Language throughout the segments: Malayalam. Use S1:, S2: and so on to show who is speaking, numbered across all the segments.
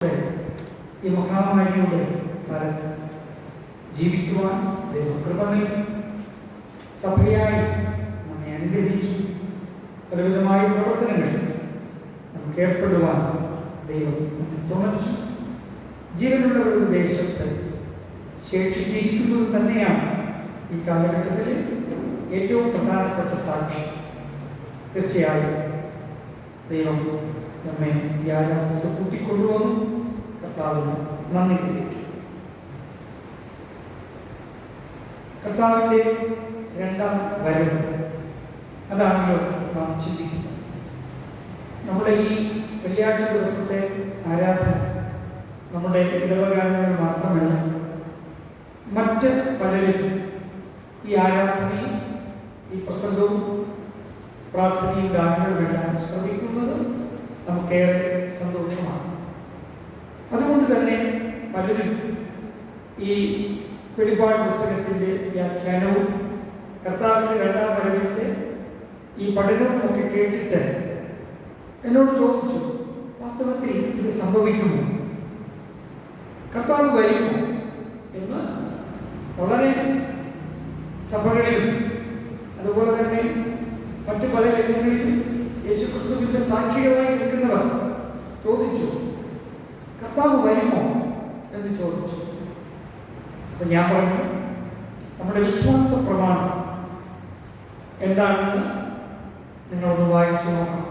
S1: ഈ മഹാമാരിയുടെ കാലത്ത് ജീവിക്കുവാൻ ദൈവം കൃപ നൽകി. സഭയായി നമ്മെ അനുഗ്രഹിച്ചു. പലവിധമായ പ്രവർത്തനങ്ങളിൽ നമുക്ക് ഏർപ്പെടുവാൻ ദൈവം നമ്മെ തുണച്ചു. ജീവനുള്ളവരുടെ ദേശത്ത് ശേഷിച്ചിരിക്കുന്നത് തന്നെയാണ് ഈ കാലഘട്ടത്തിലെ ഏറ്റവും പ്രധാനപ്പെട്ട സാക്ഷി. തീർച്ചയായും ദൈവം നമ്മെ ഈ ആരാധനയ്ക്ക് കൂട്ടിക്കൊണ്ടുവന്നു. കർത്താവിന് നന്ദി അറിയിച്ചു. കർത്താവിൻ്റെ രണ്ടാം വരവ്, അതാണല്ലോ നാം ചിന്തിക്കുന്നത്. നമ്മുടെ ഈ വെള്ളിയാഴ്ച ദിവസത്തെ ആരാധന നമ്മുടെ ഇടവകാലങ്ങൾ മാത്രമല്ല, മറ്റ് പലരും ഈ ആരാധനയും ഈ പ്രസംഗവും പ്രാർത്ഥനയും ഗാനങ്ങളുമെല്ലാം ശ്രമിക്കുന്നത് നമുക്കേറെ സന്തോഷമാണ്. അതുകൊണ്ട് തന്നെ പലരും ഈ വെളിപാട് പുസ്തകത്തിൻ്റെ വ്യാഖ്യാനവും കർത്താവിൻ്റെ രണ്ടാം വരവിൻ്റെ ഈ പഠനവും ഒക്കെ കേട്ടിട്ട് എന്നോട് ചോദിച്ചു, വാസ്തവത്തിൽ ഇത് സംഭവിക്കുമോ, കർത്താവ് വരുമോ എന്ന്. വളരെ സഭകളിലും അതുപോലെ തന്നെ മറ്റു പല രംഗങ്ങളിലും യേശുക്രിസ്തുവിന്റെ സാക്ഷികളായി നിൽക്കുന്നവർ ചോദിച്ചു, കർത്താവ് വരുമോ എന്ന് ചോദിച്ചു. അപ്പൊ ഞാൻ പറഞ്ഞു, നമ്മുടെ വിശ്വാസ പ്രമാണം എന്താണെന്ന് നിങ്ങളൊന്ന് വായിച്ചു നോക്കണം.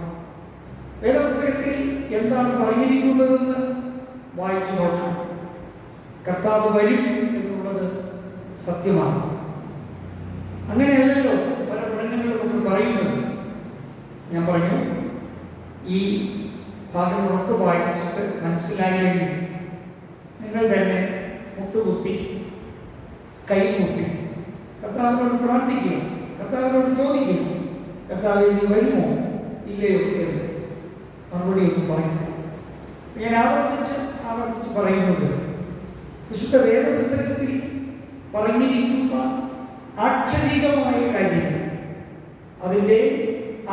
S1: വേദപുസ്തകത്തിൽ എന്താണ് പറഞ്ഞിരിക്കുന്നതെന്ന് വായിച്ചു നോക്കണം. കർത്താവ് വരും എന്നുള്ളത് സത്യമാണ്. അങ്ങനെയല്ലല്ലോ പല പഠനങ്ങളുമൊക്കെ പറയുന്നത്. ഞാൻ പറഞ്ഞു, ഈ ഭാഗങ്ങളൊക്കെ വായിച്ചിട്ട് മനസ്സിലായില്ലെങ്കിൽ നിങ്ങൾ തന്നെ മുട്ടുകുത്തി കൈമുട്ടി കർത്താവിനോട് പ്രാർത്ഥിക്കുക, കർത്താവിനോട് ചോദിക്കുക, കർത്താവേ നീ വരുമോ ഇല്ലയോ എന്ന് മറുപടിയൊന്നും പറയുന്നു. ഞാൻ ആവർത്തിച്ച് പറയുന്നത്, വിശുദ്ധ വേദപുസ്തകത്തിൽ പറഞ്ഞിരിക്കുന്ന ആക്ഷരികമായ കാര്യങ്ങൾ, അതിൻ്റെ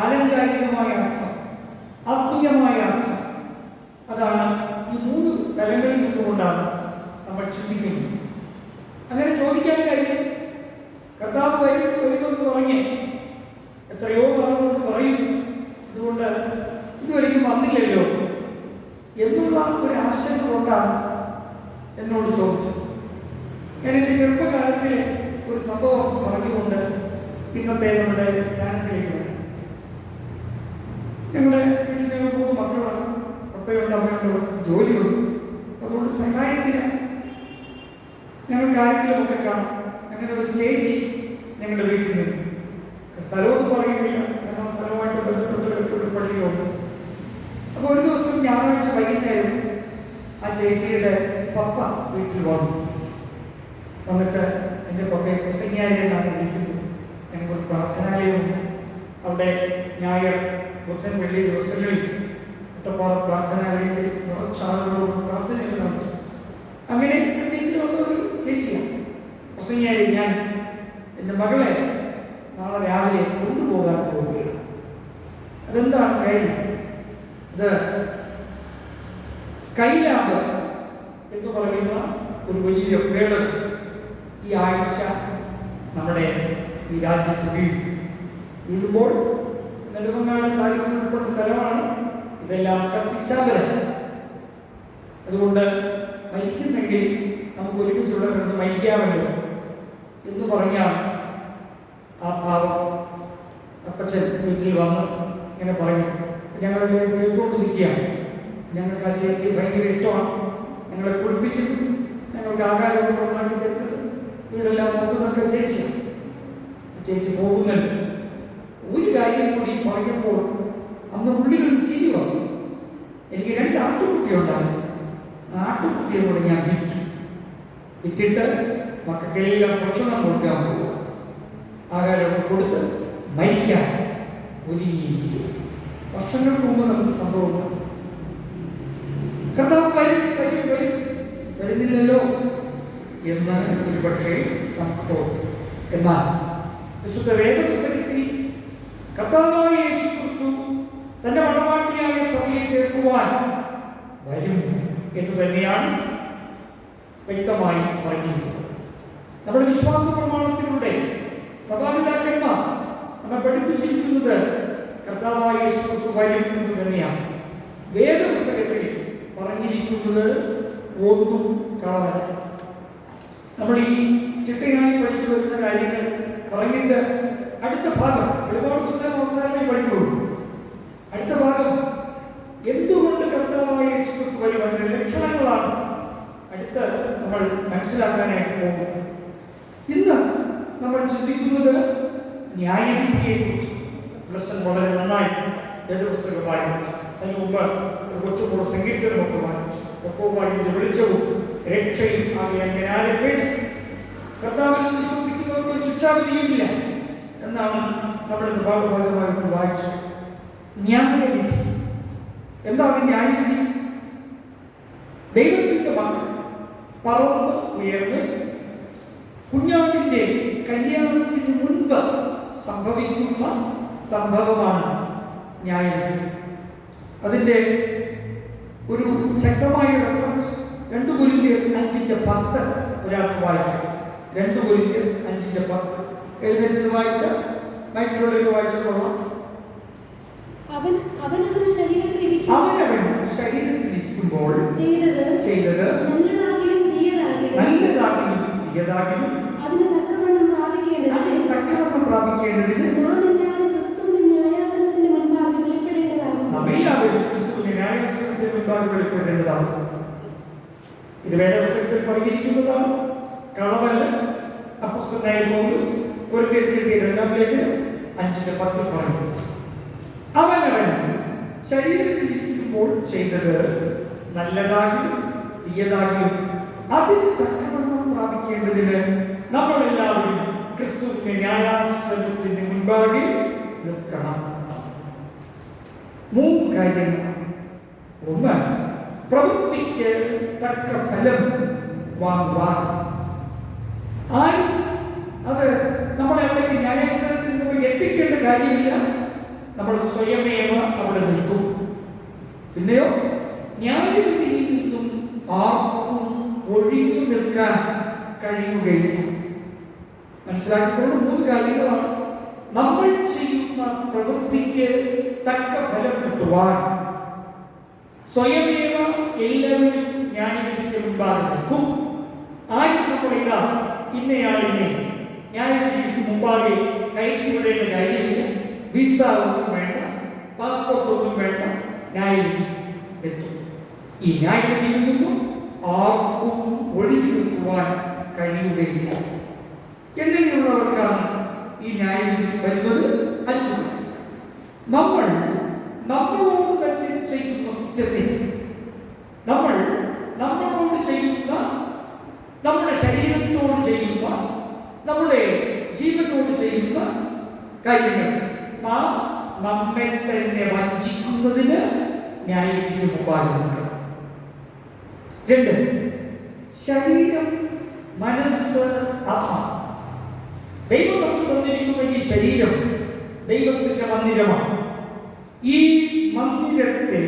S1: ആലങ്കാരികമായ അർത്ഥം, ആത്മീയമായ അർത്ഥം, അതാണ് ഈ മൂന്ന് തലങ്ങളിൽ നിന്നുകൊണ്ടാണ് നമ്മൾ ചിന്തിക്കുന്നത്. അങ്ങനെ ചോദിക്കാൻ കാര്യം, കർത്താവ് വരുമെന്ന് പറഞ്ഞ് എത്രയോ നാളുകൊണ്ട് പറയും, അതുകൊണ്ട് ഇതുവരെയും വന്നില്ലല്ലോ എന്നുള്ള ഒരു ആശങ്ക കൊണ്ടാണ് എന്നോട് ചോദിച്ചത്. ഞാൻ എൻ്റെ ചെറുപ്പകാലത്തിലെ ഒരു സംഭവം പറഞ്ഞുകൊണ്ട് ഇന്നത്തെ നമ്മുടെ ധ്യാനത്തിലേക്ക് വരാം. ഞങ്ങളുടെ വീട്ടിൽ ഞങ്ങൾ 3 മക്കളാണ്. അപ്പയുണ്ട്, അമ്മയുണ്ട്, ജോലിയുണ്ട്. അതുകൊണ്ട് സഹായത്തിന് ഞങ്ങൾ കാര്യത്തിലുമൊക്കെ കാണും. അങ്ങനെ ഒരു ചേച്ചി ഞങ്ങളുടെ വീട്ടിൽ നിന്ന്, സ്ഥലമൊന്നും പറയുന്നില്ല, കാരണം ആ സ്ഥലവുമായിട്ട് ബന്ധപ്പെട്ട ഒരു പള്ളിയുണ്ട്. അപ്പോൾ ഒരു ദിവസം ഞായറാഴ്ച വൈകുന്നേരം ആ ചേച്ചിയുടെ പപ്പ വീട്ടിൽ വന്നിട്ട് എൻ്റെ പപ്പയെ പ്രസംഗിയാലയം എന്നാണ് വിളിക്കുന്നത്. ഞങ്ങൾക്കൊരു പ്രാർത്ഥനാലയമുണ്ട്. അവിടെ ഞായർ, ബുധൻ, വെള്ളി ദിവസങ്ങളിൽ ഒറ്റപ്പാട് പ്രാർത്ഥനാലയത്തിൽ നിറച്ചാളുകളോട് പ്രാർത്ഥനകൾ നടത്തും. അങ്ങനെ വീട്ടിൽ വന്ന ഒരു ചേച്ചിയാണ് പ്രസംഗിയായി. ഞാൻ എൻ്റെ മകളെ നാളെ രാവിലെ കൊണ്ടുപോകാൻ പോവുകയാണ്. അതെന്താണ് കാര്യം? ഇത് സ്കൈലാബ് എന്ന് പറയുന്ന ഒരു വലിയ പേട് ഈ ആഴ്ച നമ്മുടെ ഈ രാജ്യത്ത് വീഴുമ്പോൾ, നെടുമങ്ങാട് താലൂക്കിൽ ഉൾപ്പെട്ട സ്ഥലമാണ്. ഇതെല്ലാം കത്തിച്ചാവല. അതുകൊണ്ട് മരിക്കുന്നെങ്കിൽ നമുക്ക് ഒരുമിച്ചുള്ള മരിക്കാമല്ലോ എന്ന് പറഞ്ഞാൽ ആ പാവം അപ്പച്ചൻ വീട്ടിൽ വന്ന് ഇങ്ങനെ പറഞ്ഞു. ഞങ്ങളെ കേട്ടുകൊണ്ട് നിൽക്കുകയാണ്. ഞങ്ങൾക്ക് ആ ചേച്ചി ഭയങ്കര ഇഷ്ടമാണ്, ഞങ്ങളെ കുളിപ്പിക്കുന്നു, ഞങ്ങൾക്ക് ആഹാരമൊക്കെ ഉണ്ടാക്കി തരുന്നത്, വീടെല്ലാം നോക്കുന്നതൊക്കെ ചേച്ചിയാണ്. ചേച്ചി പോകുന്നുണ്ട്. ഒരു കാര്യം കൂടി പറയുമ്പോൾ അന്ന് ഉള്ളിലൊരു ചിരി വന്നു. എനിക്ക് 2 ആട്ടുകുട്ടിയുണ്ടായിരുന്നു. ആട്ടുകുട്ടിയെ കൂടെ ഞാൻ വിറ്റിട്ട് മക്കൾക്കെല്ലാം ഭക്ഷണം കൊടുക്കാൻ പോവുക, ആഹാരമൊക്കെ കൊടുത്ത് മരിക്കാൻ ഒരുങ്ങിയിരിക്കുക. വർഷങ്ങൾക്ക് മുമ്പ് നമുക്ക് സംഭവം. കർത്താവ് വരുന്നില്ലല്ലോ എന്ന് ഒരു പക്ഷേ നമുക്ക് തോന്നും. എന്നാൽ വിശുദ്ധ വേദപുസ്തകത്തിൽ കർത്താവായ യേശുക്രിസ്തു തന്റെ മണവാട്ടിയായ സഭയെ ചേർക്കുവാൻ വരും എന്ന് തന്നെയാണ് വ്യക്തമായി പറഞ്ഞിരിക്കുന്നത്. നമ്മുടെ വിശ്വാസ പ്രമാണത്തിലൂടെ സഭാപിതാക്കന്മാർ നമ്മെ പഠിപ്പിച്ചിരിക്കുന്നത് കർത്താവായ യേശു ക്രിസ്തു വരും എന്ന് തന്നെയാണ്. വേദപുസ്തകത്തിൽ പറഞ്ഞിരിക്കുന്നത് ഒന്നും കളവല്ല. നമ്മൾ ഈ ചിട്ടയായി പഠിച്ചു വരുന്ന കാര്യങ്ങൾ പറഞ്ഞിട്ട് അടുത്ത ഭാഗം, ഒരുപാട് പുസ്തകം അവസാനമേ പഠിക്കുള്ളൂ. അടുത്ത ഭാഗം എന്തുകൊണ്ട് കർത്താവായ യേശു ക്രിസ്തു വരും, അതിന്റെ ലക്ഷണങ്ങളാണ് അടുത്ത് നമ്മൾ മനസ്സിലാക്കാനായിട്ട് പോകുന്നത്. ഇന്ന് നമ്മൾ ചിന്തിക്കുന്നത് ന്യായവിധിയെക്കുറിച്ച്. ലെസൺ വളരെ നന്നായി വേദപുസ്തകം വായിച്ചു. അതിന് മുമ്പ് ഒരു കൊച്ചുകൂടെ സംഗീതമൊക്കെ വായിച്ചു. യഹോവയുടെ വെളിച്ചവും രക്ഷയും ആകെ ആരെ പേടിക്കും. കർത്താവിൽ വിശ്വസിക്കുന്നവർക്ക് ശിക്ഷാവിധിയുമില്ല എന്നാണ് നമ്മൾ ഇന്ന് ഭാഗമായിട്ട് വായിച്ചത്. ന്യായവിധി എന്താണ്? ന്യായവിധി ദൈവത്തിന്റെ മക്കൾ പറന്ന് ഉയർന്ന് കുഞ്ഞാടിന്റെ കല്യാണത്തിന് മുൻപ് സംഭവിക്കുന്ന സംഭവമാണ് ന്യായവിധി. അതിന്റെ ഒരു ശക്തമായ റെഫറൻസ് 2 കൊരിന്ത്യർ 5:10 ഒരാൾക്ക് വായിക്കാം. 2 കൊരിന്ത്യർ 5:10 എഴുന്നേറ്റ് വായിച്ച മൈക്കിലൂടെ വായിച്ചപ്പോൾ
S2: അവനവൻ ശരീരത്തിലിരിക്കുമ്പോൾ
S1: ചെയ്തത് നല്ലതാകിലും തീയതാകിലും അതിന് തക്കവണ്ണം പ്രാപിക്കേണ്ടതിന്
S2: നാമെല്ലാവരും ക്രിസ്തുവിന്റെ ന്യായാസനത്തിന് മുൻപാകെ
S1: വെളിപ്പെടേണ്ടതാണ്. ഇത് വേദപുസ്തകത്തിൽ പറഞ്ഞിരിക്കുന്നതാണ്, കളവല്ല. അപ്പോസ്തലനായ പൗലോസ് കൊരിന്ത്യർക്ക് എഴുതിയ 2-ാം ലേഖനം 5:10 പറഞ്ഞു. അവനവൻ ശരീരത്തിലിരിക്കുമ്പോൾ ചെയ്തത് നല്ലതാകിലും തീയതാകിലും അതിന് തക്കവണ്ണം പ്രാപിക്കേണ്ടതിന് നമ്മളെല്ലാവരും ക്രിസ്തുവിന്റെ ന്യായാസനത്തിന് മുൻപാകെ നിൽക്കണം. 3 കാര്യങ്ങൾ. ഒന്ന്, പ്രവൃത്തിക്ക് തക്ക ഫലം വാങ്ങുവാൻ. ആരും അത് നമ്മളെ അവിടേക്ക് ന്യായാസനത്തിന് മുമ്പ് എത്തിക്കേണ്ട കാര്യമില്ല. നമ്മൾ സ്വയമേവ അവിടെ നിൽക്കും. പിന്നെയോ ന്യായവിധിയിൽ നിന്നും ആർക്കും ഒഴിഞ്ഞു നിൽക്കാൻ കഴിയുകയില്ല. മനസ്സിലാക്കിക്കൊണ്ട് 3 കാര്യങ്ങളാണ്. നമ്മൾ ചെയ്യുന്ന പ്രവൃത്തിക്ക് തക്ക ഫലം കിട്ടുവാൻ സ്വയമേവ എല്ലാവരും ന്യായവിധിക്ക് മുൻപാകെ നിൽക്കും. ആരും നമ്മളിതാ ഇന്നയാളിനെ ന്യായവിധിക്ക് മുമ്പാകെ കയറ്റി വിടേണ്ട കാര്യമില്ല. വിസ ഒന്നും വേണ്ട, പാസ്പോർട്ട് ഒന്നും വേണ്ട, ന്യായവിധി എത്തും. ഈ ന്യായവിധിയിൽ നിന്നും ആർക്കും ഒഴിഞ്ഞു നിൽക്കുവാൻ കഴിയുകയില്ല. എങ്ങനെയുള്ളവർക്കാണ് ഈ ന്യായവിധി വരുന്നത്? 5. നമ്മൾ നമ്മളോട് തന്നെ ചെയ്യുന്ന കുറ്റത്തിന്, നമ്മളോട് ചെയ്യുന്ന, നമ്മുടെ ശരീരത്തോട് ചെയ്യുന്ന, നമ്മുടെ ജീവനോട് ചെയ്യുന്ന കാര്യങ്ങൾ നാം നമ്മെ തന്നെ വഞ്ചിക്കുന്നതിന് ന്യായവിധിക്ക് മുമ്പാകെ നിൽക്കണം. 2, ശരീരം, മനസ്സ്, ആത്മ. ദൈവം നമുക്ക് തന്നിരിക്കുന്ന ഈ ശരീരം ദൈവത്തിന്റെ മന്ദിരമാണ്. ഈ മന്ദിരത്തെ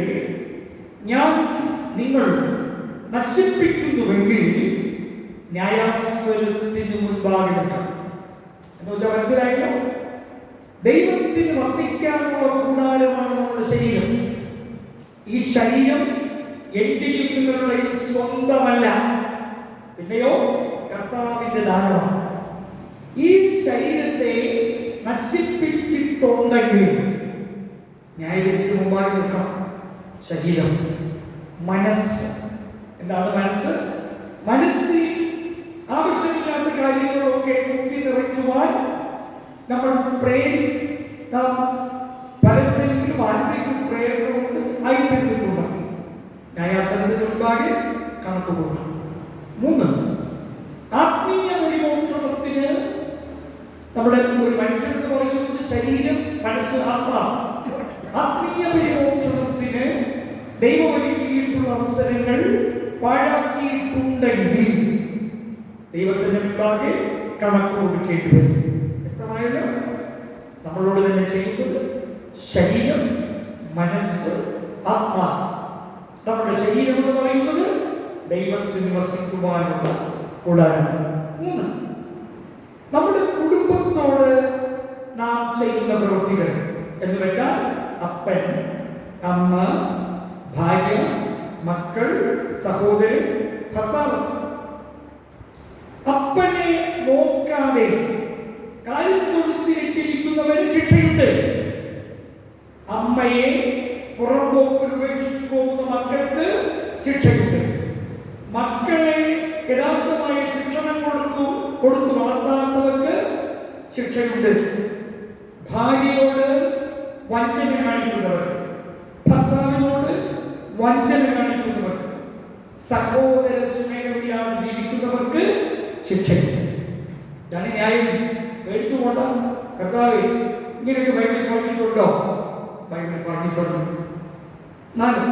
S1: ഞാൻ നിങ്ങൾ നശിപ്പിക്കുന്നുവെങ്കിൽ ന്യായാസനത്തിന് മുൻപാകെ നിൽക്കണം. എന്ന് വെച്ചാൽ മനസ്സിലായല്ലോ, ദൈവത്തിന് വസിക്കാനുള്ള കൂടാരമാണ് നമ്മുടെ ശരീരം. ഈ ശരീരം എന്റെയും നിങ്ങളുടെയും സ്വന്തമല്ല, പിന്നെയോ കർത്താവിന്റെ ദാനമാണ്. ഈ ശരീരത്തെ നശിപ്പിച്ചിട്ടുണ്ടെങ്കിൽ ന്യായവിധിക്ക് മുമ്പാകെ നിൽക്കണം. ശരീരം, മനസ്സ്. എന്താണ് മനസ്സ്? മനസ്സിൽ ആവശ്യമില്ലാത്ത കാര്യങ്ങളൊക്കെ കുത്തി നിറയ്ക്കുവാൻ നമ്മൾ നാം പലരുടെയെങ്കിലും ആരുടെയും പ്രേരണ കൊണ്ട് ആയിത്തീർന്നിട്ടുണ്ട്. ന്യായാസനത്തിന് മുൻപാകെ കണക്ക് കൂട്ടണം. 3, ആത്മീയ പരിമോക്ഷണത്തിന് നമ്മുടെ ഒരു മനുഷ്യൻ എന്ന് പറയുന്നത് ശരീരം, മനസ്സ്, ആത്മാവ്. ആത്മീയ പരിമോക്ഷണത്തിന് ദൈവം ഒരുക്കിയിട്ടുള്ള അവസരങ്ങൾ പാഴാക്കിയിട്ടുണ്ടെങ്കിൽ ദൈവത്തിന്റെ മുൻപാകെ കണക്ക് കൊടുക്കേണ്ടി വരും. വ്യക്തമായല്ലോ? നമ്മളോട് തന്നെ ചെയ്യുന്നത് ശരീരം, മനസ്സ്, ആത്മാ. നമ്മുടെ ശരീരം എന്ന് പറയുന്നത് ദൈവത്തിന് വസിക്കുവാനുള്ള കൂടാരം. 3, നമ്മുടെ കുടുംബത്തോട് നാം ചെയ്യുന്ന പ്രവൃത്തികൾ എന്ന് വെച്ചാൽ അപ്പൻ, അമ്മ, ഭാര്യ, മക്കൾ, സഹോദരൻ, ഭർത്താവ്. അപ്പനെ നോക്കാതെ കാലിൽ തൊഴുത്തിരിക്കുന്നവന് ശിക്ഷയുണ്ട്. അമ്മയെ പുറമ്പോക്കിൽ ഉപേക്ഷിച്ചു പോകുന്ന മക്കൾക്ക് ശിക്ഷയുണ്ട്. മക്കളെ യഥാർത്ഥമായ ശിക്ഷണം കൊടുത്തു വളർത്താത്തവർക്ക് ശിക്ഷയുണ്ട്. ഭാര്യയോട് വഞ്ചന കാണിക്കുന്നവർക്ക്, ഭർത്താവിനോട് വഞ്ചന കാണിക്കുന്നവർക്ക്, സഹോദര സ്നേഹമില്ലാതെ ജീവിക്കുന്നവർക്ക് ശിക്ഷയുണ്ട്. ഞാൻ ന്യായം മേടിച്ചു പോണ്ട. കർത്താവേ, ഇങ്ങനെയൊക്കെ ബൈബിളിൽ പറഞ്ഞിട്ടുണ്ടോ? ബൈബിളിൽ പറഞ്ഞിട്ടുണ്ട്. 4,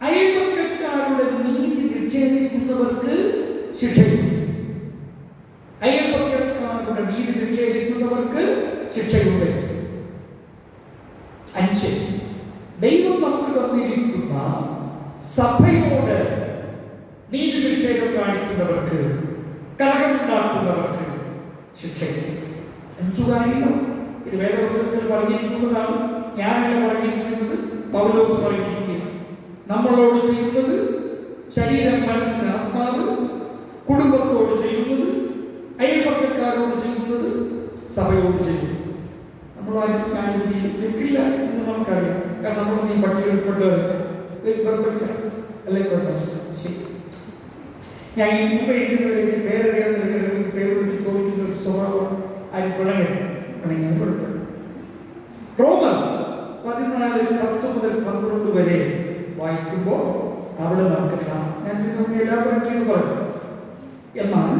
S1: അയൽപക്കക്കാരുടെ നീതി നിഷേധിക്കുന്നവർക്ക് ശിക്ഷയുണ്ട്. അയൽപക്കക്കാരുടെ നീതി നിഷേധിക്കുന്നവർക്ക് ശിക്ഷയുണ്ട്. 5, ദൈവം നമുക്ക് തന്നിരിക്കുന്ന സഭയോട് നീതി നിഷേധം കാണിക്കുന്നവർക്ക്, കലഹമുണ്ടാക്കുന്നവർക്ക് ശിക്ഷയുണ്ട്. 5 കാര്യങ്ങൾ ഇത് വേദപുസ്തകത്തിൽ പറഞ്ഞിരിക്കുന്നതാണ്. ഞാനല്ല പറഞ്ഞിരിക്കുന്നത്, പൗലോസ് പറഞ്ഞിരിക്കുന്നത്. നമ്മളോട് ചെയ്യുന്നത് ശരീരം, മനസ്സ്, ആത്മാവ്, കുടുംബത്തോട് ചെയ്യുന്നത്, അയൽപക്കക്കാരോട് ചെയ്യുന്നത്, സഭയോട് ചെയ്യുന്നത്. നമ്മളാരും നിൽക്കില്ല എന്ന് നമുക്കറിയാം. കാരണം നമ്മൾ ഈ പട്ടികയിൽപ്പെട്ടവരല്ല. ശരി, ഞാൻ ഈ മുമ്പ് ഇരിക്കുന്നവരെ പേരറിയാവുന്ന പേര് വിളിച്ച് ചോദിക്കുന്ന ഒരു സ്വഭാവം ആരും പിണങ്ങി കുഴപ്പമില്ല. റോമർ 14:10 മുതൽ 12 വരെ വായിക്കുമ്പോൾ അവിടെ നമുക്ക് കാണാം. ഞാൻ നിങ്ങൾക്ക് എല്ലാവരും എന്ന് പറയും. എന്നാൽ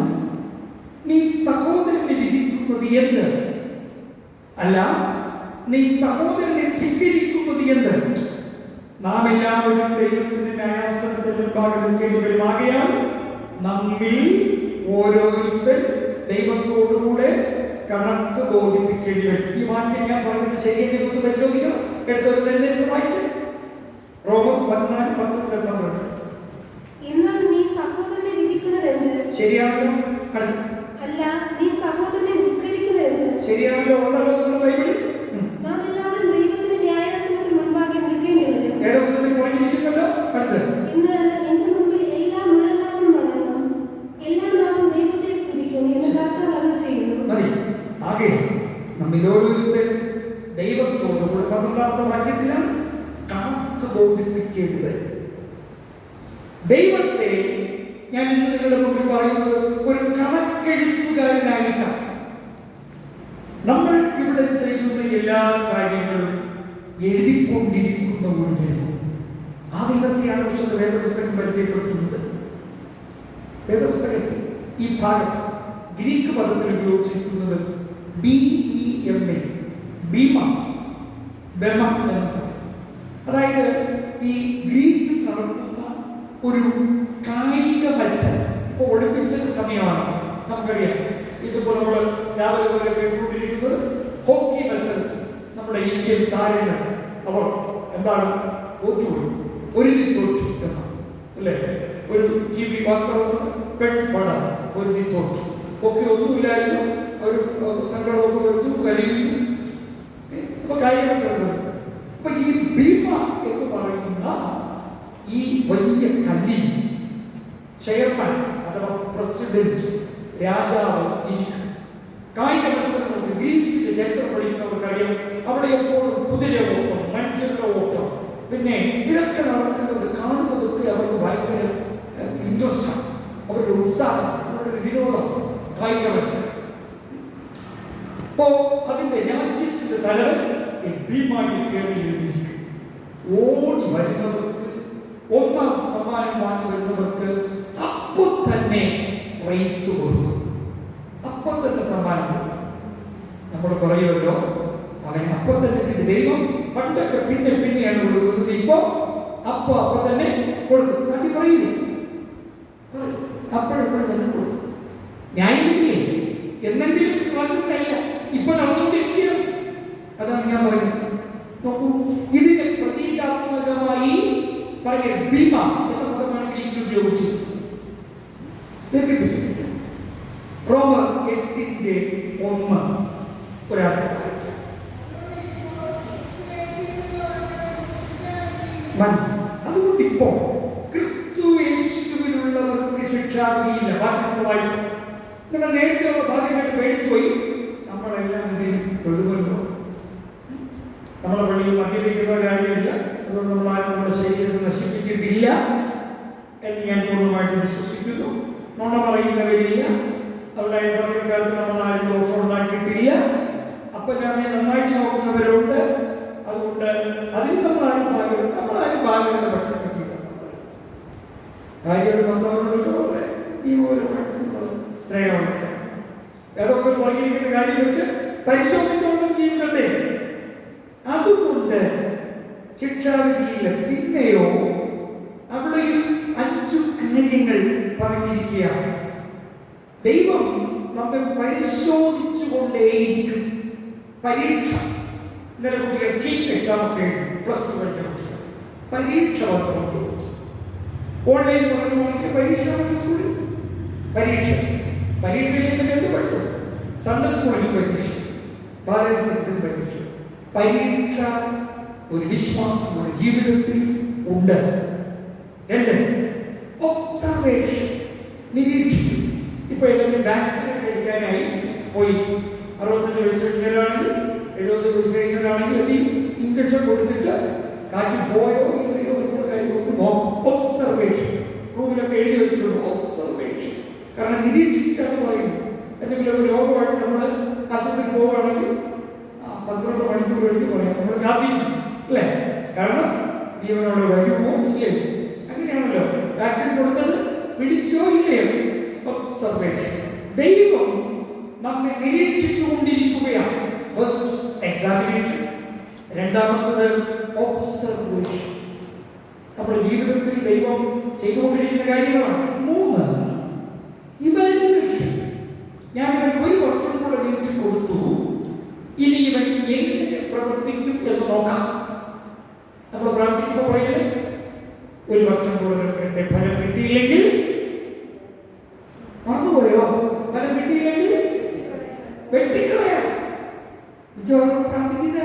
S1: നീ സഹോദരനെ വിധിക്കുന്നത് എന്ത്? അല്ല, നീ സഹോദരനെ ധിക്കരിക്കുന്നത് എന്ത്? നാം എല്ലാവരും ദൈവത്തിന്റെ ന്യായാസനത്തിൽ മുൻപാകെ നിൽക്കേണ്ടി വരുമാകയാൽ നമ്മിൽ ഓരോരുത്തർ ദൈവത്തോടുകൂടെ കണക്ക് ബോധിപ്പിക്കേണ്ടി വരും. ഈ വാക്യം ഞാൻ പറഞ്ഞത് ശരിയെന്ന് പരിശോധിക്കണം. എടുത്തവർ വായിച്ചു. റോമർ 14:10-12.
S2: എന്നാൽ നീ സഹോദരനെ വിധിക്കുന്നത് എന്ത്?
S1: ശരിയാണല്ലോ.
S2: അല്ല, നീ സഹോദരനെ ധിക്കരിക്കുന്നത് എന്ത്?
S1: ശരിയാണല്ലോ. ഉണ്ടല്ലോ നമ്മുടെ ബൈബിളിൽ.
S2: നാം എല്ലാവരും ദൈവത്തിന്റെ ന്യായാസനത്തിൽ മുൻപാകെ നിൽക്കേണ്ടി വരും.
S1: വേദപുസ്തകത്തിൽ പറഞ്ഞിരിക്കുന്നല്ലോ. അടുത്തത്,
S2: എന്നാൽ എന്റെ മുമ്പിൽ എല്ലാ മുഴങ്കാലും മടങ്ങും, എല്ലാ നാവും ദൈവത്തെ സ്തുതിക്കും എന്ന് കർത്താവ് അരുളിച്ചെയ്യുന്നു.
S1: മതി. ആകെ നമ്മിലോരോരുത്തർ ദൈവത്തോട് 12ാമത്തെ വാക്യത്തിലാണ് കണക്ക് ബോധിപ്പിക്കേണ്ടത്. ദൈവത്തെ ഞാൻ ഇന്ന് നിങ്ങളുടെ മുമ്പിൽ പറയുന്നത് ഒരു കണക്കെഴുത്തുകാരനായിട്ടാണ്. നമ്മൾ ഇവിടെ ചെയ്യുന്ന എല്ലാ കാര്യങ്ങളും എഴുതിക്കൊണ്ടിരിക്കുന്ന ഒരു ദൈവം. ആ ദൈവത്തെയാണ് വിശുദ്ധ വേദപുസ്തകം പരിചയപ്പെടുത്തുന്നത്. വേദപുസ്തകത്തിൽ ഈ ഭാഗം ഗ്രീക്ക് പദത്തിൽ ഉപയോഗിച്ചിരിക്കുന്നത് BEMA, ബീമ, ബെമ എന്ന്. അതായത് ഈ ഗ്രീസിൽ നടക്കുന്ന ഒരു കായിക മത്സരം. ഇപ്പോൾ ഒളിമ്പിക്സിന്റെ സമയമാണ്, നമുക്കറിയാം. ഇതുപോലെ നമ്മൾ രാവിലെ പോലെ കേട്ടുകൊണ്ടിരിക്കുന്നത് ഹോക്കി മത്സരത്തിൽ നമ്മുടെ ഇന്ത്യൻ താരങ്ങൾ അവർ എന്താണ് തോറ്റുപോയി, ഒരുതി തോറ്റു എന്നാണ് അല്ലേ? ഒരു TV വാർത്ത പെൺപട ഒരുതി തോറ്റു. ഒക്കെ ഒന്നുമില്ലായിരുന്നു. ഒരു സങ്കടമൊക്കെ വരുന്നു, കഴിയുന്നു. അപ്പൊ കായിക മത്സരം. അപ്പൊ ഈ ഭീമ എന്ന് പറയുന്ന ഈ വലിയ കല്ലിൽ ചെയർമാൻ അഥവാ പ്രസിഡന്റ്, രാജാവ് ഇരിക്കും. കായിക മത്സരങ്ങൾക്ക് ഗ്രീസിന്റെ ചരിത്രം പഠിക്കുന്നവർക്കറിയാം. അവിടെ എപ്പോഴും കുതിര ഓട്ടം, മനുഷ്യരുടെ ഓട്ടം, പിന്നെ ഇതൊക്കെ നടക്കുന്നത് കാണുന്നതൊക്കെ അവർക്ക് ഭയങ്കര ഇൻട്രസ്റ്റാണ്. അവരുടെ ഉത്സാഹം, അവരുടെ വിനോദം കായിക മത്സരം. അപ്പോ അതിന്റെ രാജ്യത്തിന്റെ തലവൻ ഭീമായിൽ കയറി എഴുതിയിരിക്കും. ഓടി വരുന്നവർക്ക്, ഒന്നാം സമ്മാനം വാങ്ങി വരുന്നവർക്ക് അപ്പോൾ തന്നെ പ്രൈസ് കൊടുക്കും. അപ്പോൾ തന്നെ സമ്മാനം കൊടുക്കും. നമ്മൾ പറയുമല്ലോ, അവനെ അപ്പോൾ തന്നെ കിട്ടി. ദൈവം പണ്ടൊക്കെ പിന്നെയാണ് കൊടുക്കുന്നത്. ഇപ്പോ അപ്പൊ തന്നെ കൊടുക്കും. നാട്ടിൽ പറയില്ലേ, അപ്പോഴെപ്പോഴും തന്നെ കൊടുക്കും. ന്യായവിധിയെ എന്നെങ്കിലും നടത്തുന്നില്ല, ഇപ്പൊ നടന്നുകൊണ്ടിരിക്കുകയാണ്. അതാണ് ഞാൻ പറയുന്നത്. നോക്കൂ, ഇതിനെ പ്രതീകാത്മകമായി പറഞ്ഞ ഭീമ എന്ന പദമാണ് ഗ്രീക്കിൽ യോജിച്ചിരിക്കുന്നു. ദീർഘിപ്പിക്കുന്നില്ല. റോമർ 8:1 ഒരാൾക്ക് വായിക്കാം. അതുകൊണ്ട് ഇപ്പോൾ ക്രിസ്തു യേശുവിലുള്ളവർക്ക് ശിക്ഷാവിധിയില്ല. ബാക്കി വായിച്ചു. നിങ്ങൾ നേരത്തെ ഭാഗ്യമായിട്ട് പേടിച്ചു പോയി. നമ്മളെല്ലാം ഇതിൽ പെടുമല്ലോ. നമ്മളെ പള്ളിയിൽ മദ്യപിക്കുന്ന കാര്യമില്ല. അതുകൊണ്ട് നമ്മളാരും നമ്മുടെ ശരീരത്തെ നശിപ്പിച്ചിട്ടില്ല എന്ന് ഞാൻ പൂർണ്ണമായിട്ട് വിശ്വസിക്കുന്നു. നുണ പറയുന്നവരില്ല. അവരുടെ അയൽപക്കക്കാർക്ക് നമ്മളാരും ദോഷം ഉണ്ടാക്കിയിട്ടില്ല. അപ്പനാമെ നന്നായിട്ട് നോക്കുന്നവരുണ്ട്. അതുകൊണ്ട് അതിന് നമ്മളാരും ഭാഗ്യത പറ്റില്ല. ഭാര്യയോട് ഭർത്താവിനോട് വളരെ നിയമപരമായിട്ടുള്ള സ്നേഹമുണ്ട്. ഏതോസം പറഞ്ഞിരിക്കുന്ന കാര്യം വെച്ച് പരിശോധിച്ചോളും ജീവിതത്തെ. അതുകൊണ്ട് ശിക്ഷാവിധിയില്ല. പിന്നെയോ അവിടെ 5 കാര്യങ്ങൾ പറഞ്ഞിരിക്കുകയാണ്. ദൈവം നമ്മെ പരിശോധിച്ചുകൊണ്ടേയിരിക്കും. പരീക്ഷ. ഇന്നലെ കുട്ടികൾ കീറ്റ് എക്സാം ഒക്കെ +2 കഴിഞ്ഞ കുട്ടികൾ പരീക്ഷ വന്നുകൊണ്ടേയിരിക്കും. ഓൺലൈൻ പഠനമാണെങ്കിൽ പരീക്ഷ സ്കൂളിൽ പരീക്ഷയിൽ എന്ത് പഠിച്ചു? സൺഡേ സ്കൂളിൽ പരീക്ഷ, ബാലൻസിൽ പരീക്ഷ ഒരു വിശ്വാസമാണ് ജീവിതത്തിൽ ഉണ്ട്. 2 ഒബ്സർവേഷൻ, നിരീക്ഷിക്കും. ഇപ്പൊ എല്ലാവരും വാക്സിനൊക്കെ എടുക്കാനായി പോയി. 65 വയസ്സ് കഴിഞ്ഞവരാണെങ്കിൽ 70 വയസ്സ് കഴിഞ്ഞവരാണെങ്കിൽ അത് ഇഞ്ചക്ഷൻ കൊടുത്തിട്ട് കാറ്റ് പോയോ ഇല്ലയോ എന്നുള്ള കാര്യം നോക്കും. ഒബ്സർവേഷൻ റൂമിലൊക്കെ എഴുതി വെച്ചിട്ടുണ്ട്. ഒബ്സർവേഷൻ കാരണം നിരീക്ഷിച്ചിട്ടാണ് പറയുന്നത്. എന്തെങ്കിലും ഒരു രോഗമായിട്ട് നമ്മൾ ആശുപത്രിയിൽ പോവുകയാണെങ്കിൽ 12 മണിക്കൂർ കഴിഞ്ഞ് പറയാം. നമ്മൾ കാത്തിരിക്കും അല്ലേ? കാരണം ജീവനോട് വരുമോ ഇല്ലേ? അങ്ങനെയാണല്ലോ. വാക്സിൻ കൊടുത്തത് പിടിച്ചോ ഇല്ലയോ? ഒബ്സർവേഷൻ. ദൈവം നമ്മെ നിരീക്ഷിച്ചുകൊണ്ടിരിക്കുകയാണ്. ഫസ്റ്റ് എക്സാമിനേഷൻ, രണ്ടാമത്തത് ഒബ്സർവേഷൻ. നമ്മുടെ ജീവിതത്തിൽ ദൈവം ചെയ്തുകൊണ്ടിരിക്കുന്ന കാര്യങ്ങളാണ്. 3 ഇവാലുവേഷൻ. ഞാൻ ഇവൻ 1 വർഷം കൂടെ നീട്ടി കൊടുത്തു, ഇനി ഇവൻ എങ്ങനെ പ്രവർത്തിക്കും എന്ന് നോക്കാം. നമ്മൾ പ്രാർത്ഥിക്കുമ്പോൾ പറയില്ലേ, 1 വർഷം കൂടെ നിൽക്കട്ടെ, ഫലം കിട്ടിയില്ലെങ്കിൽ മറന്നുപോയോ? ഫലം കിട്ടിയില്ലെങ്കിൽ വെട്ടിക്കളയാം. പ്രാർത്ഥിക്കുന്ന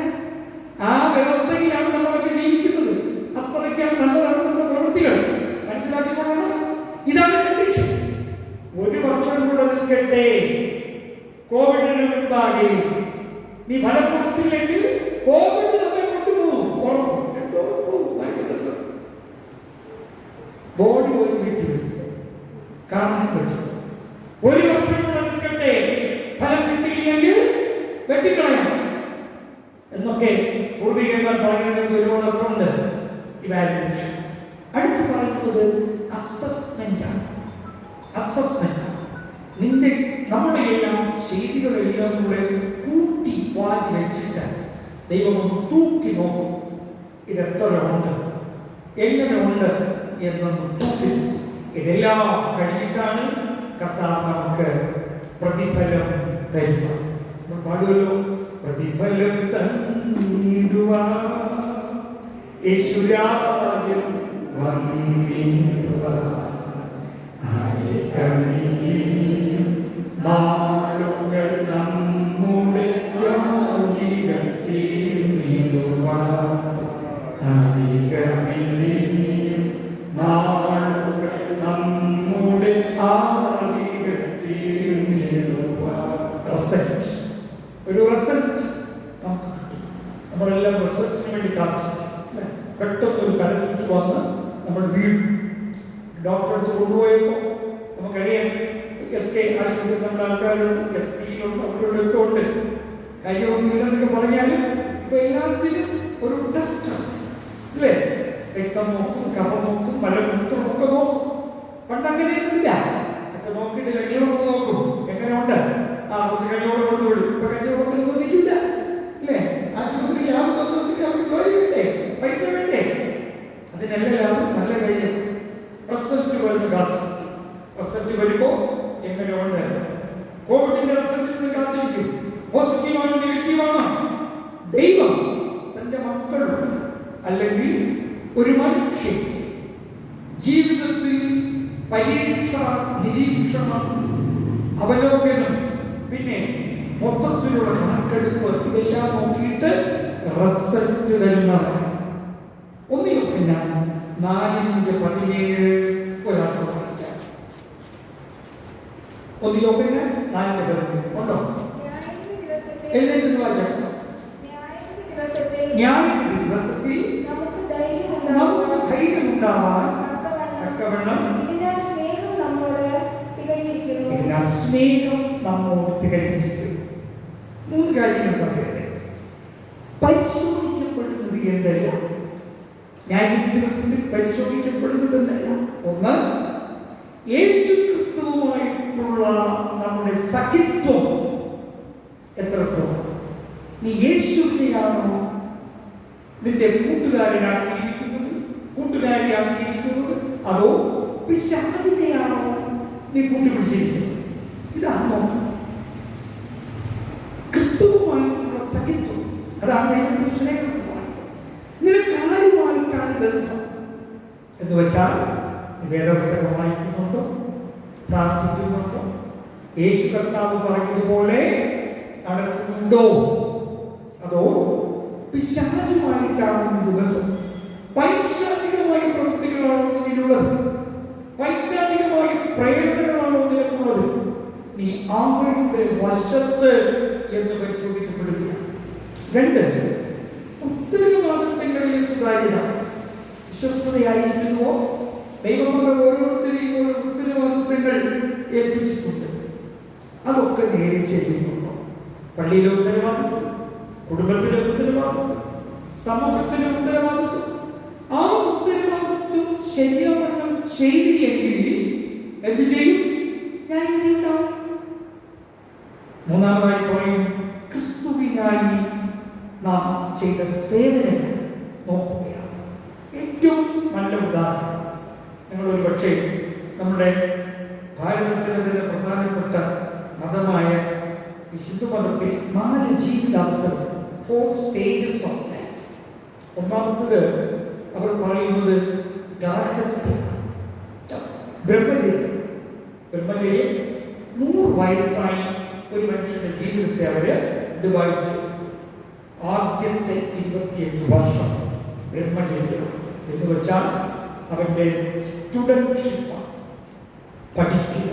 S1: ആ വ്യവസ്ഥയിലാണ് നമ്മളൊക്കെ ജീവിക്കുന്നത്. അത്രയ്ക്കാണ് നല്ലതാണ് നമ്മുടെ പ്രവൃത്തികൾ. മനസ്സിലാക്കിക്കൊള്ളണം. ഇതാണ് കണ്ടീഷൻ. 1 വർഷം കൂടെ നിൽക്കട്ടെ, കോവിഡിന് മുൻപാകെ നീ ഫലം കൊടുത്തില്ലെങ്കിൽ കോവിഡ് നമ്മെ കൊണ്ടുപോകും. ബോഡി പോലും വീട്ടിൽ കാണാൻ പറ്റും. 1 വർഷം കൂടെ നിൽക്കട്ടെ, ഫലം കിട്ടിയില്ലെങ്കിൽ വെട്ടിക്കളയാം എന്നൊക്കെ പൂർവികന്മാർ പറയുന്നത് ഒരുപാട് അർത്ഥമുണ്ട്. ഇവാലുവേഷൻ. അടുത്ത് പറയുന്നത് അസസ്മെന്റാണ്. നമ്മുടെ എല്ലാം ചെയ്തികളെല്ലാം കൂടെ കൂട്ടി വാരി വെച്ചിട്ട് ദൈവം ഒന്ന് തൂക്കി നോക്കും. ഇതെത്ര ഉണ്ട്, എങ്ങനെ ഉണ്ട് എന്നൊന്ന് തൂക്കി. ഇതെല്ലാം കഴിഞ്ഞിട്ടാണ് കർത്താവ് നമുക്ക് പ്രതിഫലം തരിക. നമ്മൾ പാടുമല്ലോ, പ്രതിഫലം തന്നിടുവാൻ യേശുരാജൻ വന്നിടുവാൻ നാളുകൾ നമ്മുടെ യോഗികൾ തീർന്നിടുവാൻ അധികമില്ലിയും നാളുകൾ നമ്മുടെ ആദികൾ തീർന്നിടുവാൻ. റിസൾട്ട്, ഒരു റിസൾട്ട് നമുക്ക് കിട്ടും. നമ്മളെല്ലാം റിസൾട്ടിന് വേണ്ടി കാത്തിരിക്കും. പെട്ടെന്നൊരു തല ചുറ്റു വന്ന് നമ്മൾ വീഴും. ഡോക്ടറെ അടുത്ത് കൊണ്ടുപോയപ്പോൾ നമുക്കറിയാം, SK ആശുപത്രിയിൽ നമ്മുടെ ആൾക്കാരുണ്ട്, SPയിലുണ്ട്, അവരോടൊക്കെ ഉണ്ട്. കാര്യമൊന്നുമില്ലെന്നൊക്കെ പറഞ്ഞാലും ഇപ്പൊ എല്ലാത്തിനും ഒരു ടെസ്റ്റ് അല്ലേ? രക്തം നോക്കും, കഫം നോക്കും, മലമൂത്രം ഒക്കെ നോക്കും. പണ്ടങ്ങനെയൊന്നുമില്ല. ഒക്കെ നോക്കിയിട്ട് ലക്ഷണമൊക്കെ നോക്കും. എങ്ങനെയുണ്ട്? കുറച്ച് കഞ്ഞോടെ കൊണ്ടുവിടും. ഇപ്പൊ കഞ്ഞോടത്തിനൊന്നും നിൽക്കില്ല അല്ലേ? ആശുപത്രി ലാഭത്തൊന്നും അവർക്ക് ജോലി വേണ്ടേ, പൈസ വേണ്ടേ? അതിനെല്ലാം നല്ല കാര്യം. റിസൾട്ട് വരുന്ന കാത്തിരിക്കും. റിസൾട്ട് വരുമ്പോൾ എങ്ങനെയുണ്ട്? കോവിഡിന്റെ റിസൾട്ടിന് കാത്തിരിക്കും. പോസിറ്റീവാണോ നെഗറ്റീവാണോ? ദൈവം തന്റെ മക്കളുടെ അല്ലെങ്കിൽ ഒരു മനുഷ്യൻ ജീവിതത്തിൽ പരീക്ഷ, നിരീക്ഷണം, അവലോകനം, പിന്നെ മൊത്തത്തിലുള്ള കണക്കെടുപ്പ്, ഇതെല്ലാം നോക്കിയിട്ട് റിസൾട്ട് തരുന്നവരാണ്. 1 യോഹന്നാൻ 4:17 ഒരാൾക്ക് വായിക്കാം. 1 യോഹന്നാൻ 4:17 ഉണ്ടോ? എഴുന്നേറ്റ് വായിച്ചാൽ. ന്യായവിധി ദിവസത്തിൽ നമുക്ക് ധൈര്യമുണ്ടാവാൻ തക്കവണ്ണം ഇതിനാൽ സ്നേഹം നമ്മോട് തികഞ്ഞിരിക്കുന്നു. 3 കാര്യങ്ങൾ പറയട്ടെ. പരിശോധിക്കപ്പെടുന്നത് എന്തല്ല? ന്യായവിധി ദിവസത്തിൽ പരിശോധിക്കപ്പെടുന്നത് എന്നല്ല. 1, യേശുക്രിസ്തുവുമായിട്ടുള്ള നമ്മുടെ സഖിത്വം എത്രത്തോളം. നീ യേശുവിനെയാണോ നിന്റെ കൂട്ടുകാരിയാക്കിയിരിക്കുന്നത്, അതോ പിശാചിനെയാണോ നീ കൂട്ടുപിടിച്ചിരിക്കുന്നത്? ഇതാണ് നോക്കുന്നത്. ക്രിസ്തുവുമായിട്ടുള്ള സഖിത്വം, അതാണ് ദൈവത്തിന്റെ സ്നേഹവുമായിട്ട്. നിനക്ക് ആരുമായിട്ടാണ് ബന്ധം എന്ന് വെച്ചാൽ, നീ വേദപുസ്തകം വായിക്കുന്നുണ്ടോ? പ്രാർത്ഥിക്കുന്നുണ്ടോ? യേശു കർത്താവ് പറഞ്ഞതുപോലെ നടക്കുന്നുണ്ടോ? അതോ പിശാചുമായിട്ടാണോ നിന്റെ ബന്ധം? പൈശാചികമായ പ്രവൃത്തികളാണോ നിന്നിലുള്ളത്? പൈശാചികമായ പ്രേരണകളാണോ നിനക്കുള്ളത്? നീ ആരുടെ വശത്ത് എന്ന് പരിശോധിക്കപ്പെടുക. 2, ഉത്തരവാദിത്തങ്ങളിലെ സുതാര്യത. വിശ്വസ്തതയായിരിക്കുന്നുവോ? ദൈവം നമ്മെ ഓരോരുത്തരെയും ഓരോ ഉത്തരവാദിത്തങ്ങൾ ഏൽപ്പിച്ചിട്ടുണ്ട്. അതൊക്കെ നേരെ ചെയ്യുന്നുണ്ടോ? പള്ളിയിലെ ഉത്തരവാദിത്വം, കുടുംബത്തിലെ ഉത്തരവാദിത്വം, സമൂഹത്തിലെ ഉത്തരവാദിത്വം. ആ ഉത്തരവാദിത്വം ശരിയാവണ്ണം ചെയ്തില്ലെങ്കിൽ എന്ത് ചെയ്യും? ഞാൻ ഇങ്ങനെ ഉണ്ടാവും. 3-ാമതായി പറയും, ക്രിസ്തുവിനായി നാം ചെയ്ത സേവനം നോക്കുകയാണ്. ഏറ്റവും നല്ല ഉദാഹരണം, നിങ്ങളൊരു പക്ഷേ നമ്മുടെ ഭാരതത്തിലെ തന്നെ പ്രധാനപ്പെട്ട മതമായ ഹിന്ദു മതത്തിൽ 4 ജീവിതാവസ്ഥകൾ, 4 സ്റ്റേജസ് ഓഫ് ലൈഫ്. ഒന്നാമത്തത് അവർ പറയുന്നത് ഗാർഹസ്ഥ്യം, ബ്രഹ്മചര്യം. 100 വയസ്സായി ഒരു മനുഷ്യന്റെ ജീവിതത്തെ അവര് ഡിവൈഡ് ചെയ്തു. ആദ്യത്തെ 25 വർഷം ബ്രഹ്മചര്യം എന്ന് വെച്ചാൽ അവന്റെ സ്റ്റുഡൻഷിപ്പ്, പഠിക്കുക.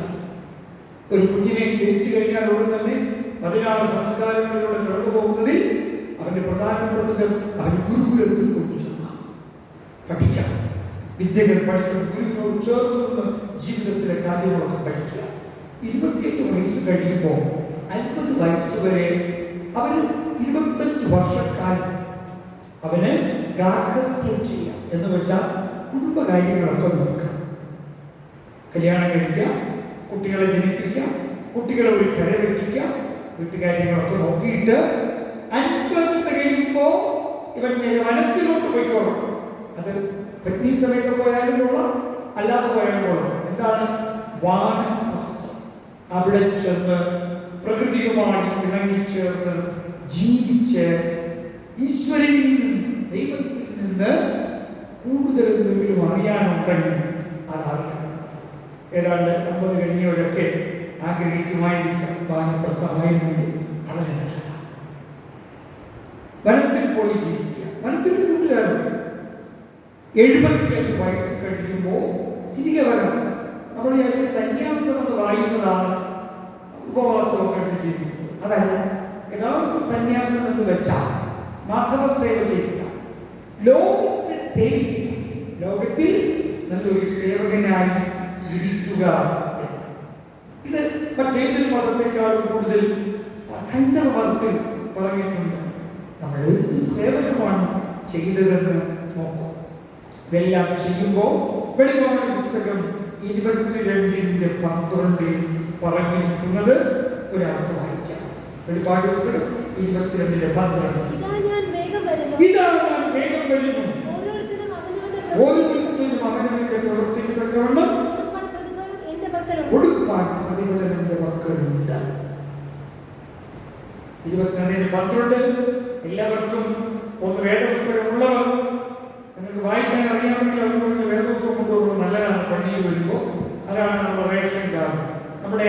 S1: ഒരു കുഞ്ഞിനെ ജനിച്ചു കഴിഞ്ഞാൽ ഉടൻ തന്നെ 16 സംസ്കാരങ്ങളിലൂടെ കടന്നു പോകുന്നതിൽ അവന്റെ പ്രധാനപ്പെട്ടത് അവന് ഗുരുകുലത്തിൽ കൊണ്ടുചെന്ന പഠിക്കാം, വിദ്യകൾ പഠിക്കണം, ഗുരുവിനോട് ചേർന്ന് നിന്ന് ജീവിതത്തിലെ കാര്യങ്ങളൊക്കെ പഠിക്കുക. 25 വയസ്സ് കഴിയുമ്പോൾ 50 വയസ്സ് വരെ അവന് 25 വർഷക്കാലം അവന് ഗാർഹസ്ഥ്യം ചെയ്യാം. എന്ന് വെച്ചാൽ കുടുംബകാര്യങ്ങളൊക്കെ നോക്കാം, കല്യാണം കഴിക്കാം, കുട്ടികളെ ജനിപ്പിക്കാം, കുട്ടികളെ ഒരു കര വെട്ടിക്കാം, വീട്ടുകാര്യങ്ങളൊക്കെ നോക്കിയിട്ട് 50 കഴിയുമ്പോൾ ഇവൻ വനത്തിലോട്ട് പോയിക്കോളാം. അത് പത്നി സമയത്ത് പോയാലും കൊള്ളാം, അല്ലാതെ പോയാലും കൊള്ളാം. എന്താണ്? വാനപ്രസ്ഥം. അവിടെ ചെന്ന് പ്രകൃതിയുമായി ഇണങ്ങിച്ചേർന്ന് ജീവിച്ച് ഈശ്വരനിൽ നിന്ന്, ദൈവത്തിൽ നിന്ന് കൂടുതൽ എന്തെങ്കിലും അറിയാനുണ്ടെങ്കിൽ അതറിയാം. ഏതാണ്ട് 50 കഴിഞ്ഞവരൊക്കെ ആഗ്രഹിക്കുമായിരിക്കാം വാനപ്രസ്ഥമായിരുന്നെങ്കിൽ വളരെ നല്ലതാണ്. വനത്തിൽ പോയി ജീവിക്കുക. വനത്തിൽ കൂട്ടുകാരുണ്ട്. 75 വയസ്സ് കഴിയുമ്പോൾ തിരികെ വരണം. നമ്മൾ സന്യാസം എന്ന് പറയുന്നതാണ് ഉപവാസമൊക്കെ എടുത്ത് ജീവിക്കുന്നത്. അതല്ല, യഥാർത്ഥ സന്യാസം എന്ന് വെച്ചാൽ മാധവ സേവ ചെയ്യുക, ലോകത്തെ സേവിക്കുക, ലോകത്തിൽ നല്ലൊരു സേവകനായി ഇരിക്കുക. ഇത് മറ്റേതൊരു മതത്തെക്കാളും കൂടുതൽ ഹൈന്ദവ മതത്തിൽ പറഞ്ഞിട്ടുണ്ട്. നമ്മൾ എന്ത് സേവനമാണ് ചെയ്തതെന്ന് നോക്കും. ഇതെല്ലാം ചെയ്യുമ്പോൾ വെളിപാട് പുസ്തകം 22:12 പറഞ്ഞിരിക്കുന്നത് ഒരാൾക്ക് വായിക്കാം. വെളിപാട് പുസ്തകം 22:12. ഇതാ ഞാൻ വേഗം വരുന്നു, ഓരോരുത്തരും അവനവന്റെ പ്രവൃത്തിക്ക് തക്കവണ്ണം കൊടുക്കാൻ പ്രതിഫലം എന്റെ മക്കളുണ്ട്. 22:12. എല്ലാവർക്കും ഒന്ന് വേദപുസ്തകം ഉള്ളവർ നിങ്ങൾക്ക് വായിക്കാൻ അറിയാമെങ്കിൽ അതുകൊണ്ട് വേദപുസ്തകം കൊണ്ടുപോകുന്നത് നല്ലതാണ്. പള്ളിയിൽ വരുമ്പോൾ അത്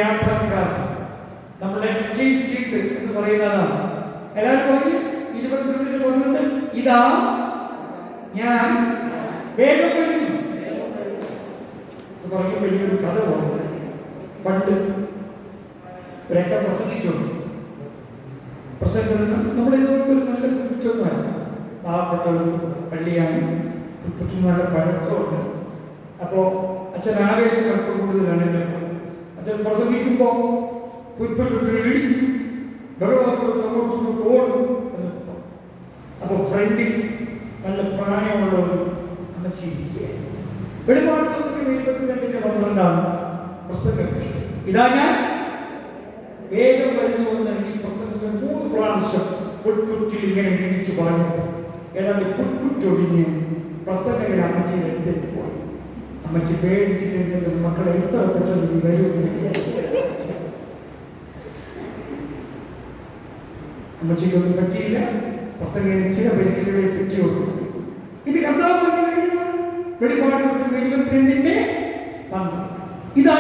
S1: ആധാർ കാർഡ്, നമ്മുടെ ക്ലീൻ ചീറ്റ് എന്ന് പറയുന്നതാണ്. എല്ലാവരും പറഞ്ഞു 22-12 ഇതാ ഞാൻ വേഗം വരുന്നു പറഞ്ഞു. വലിയൊരു കഥ പറഞ്ഞു. പണ്ട് ഒരച്ഛൻ പ്രസംഗിച്ചുണ്ട്. പ്രസംഗം നമ്മുടെ ഇതുപോലത്തെ ഒരു നല്ല കുറ്റമൊന്നുമല്ല, പാവപ്പെട്ട ഒരു പള്ളിയാണ്, കുറ്റത്തിന് നല്ല പഴക്കമുണ്ട്. അപ്പോൾ അച്ഛൻ ആവേശം അല്പം കൂടുതലാണ്. അച്ഛൻ പ്രസംഗിക്കുമ്പോൾ പുൽപ്പറ്റിട്ട് ഇടിക്കും, അങ്ങോട്ടും ഓടും. അപ്പോൾ ഫ്രണ്ടിൽ നല്ല പ്രായമുള്ള ഒരു അമ്മച്ചി ഇരിക്കുകയാണ്. വെളിപാട് പുസ്തകം 22:12 പ്രസംഗം. ഇതാ ഞാൻ വേഗം വരുന്നുവെന്ന് ഈ പ്രസംഗത്തിൽ 3 പ്രാവശ്യം പുൽപ്പുറ്റിൽ ഇങ്ങനെ ഇടിച്ചു പറഞ്ഞപ്പോൾ ഏതാണ്ട് പുൽപ്പുറ്റൊടിഞ്ഞ് പ്രസംഗകൻ അമ്മച്ചിയുടെ അടുത്തേക്ക് പോയി. അമ്മച്ചി പേടിച്ചിട്ട് കഴിഞ്ഞാൽ മക്കളെ എത്ര പെട്ടെന്ന് വരുമെന്ന് വിചാരിച്ചു. അമ്മച്ചിക്കൊന്നും പറ്റിയില്ല. പ്രസംഗം ചില പരിക്കുകളെ പറ്റിയുള്ളൂ. ഇത് കർത്താവ് പറഞ്ഞ കാര്യമാണ്. വെളിപാട് പുസ്തകം 22:12 ഇതാ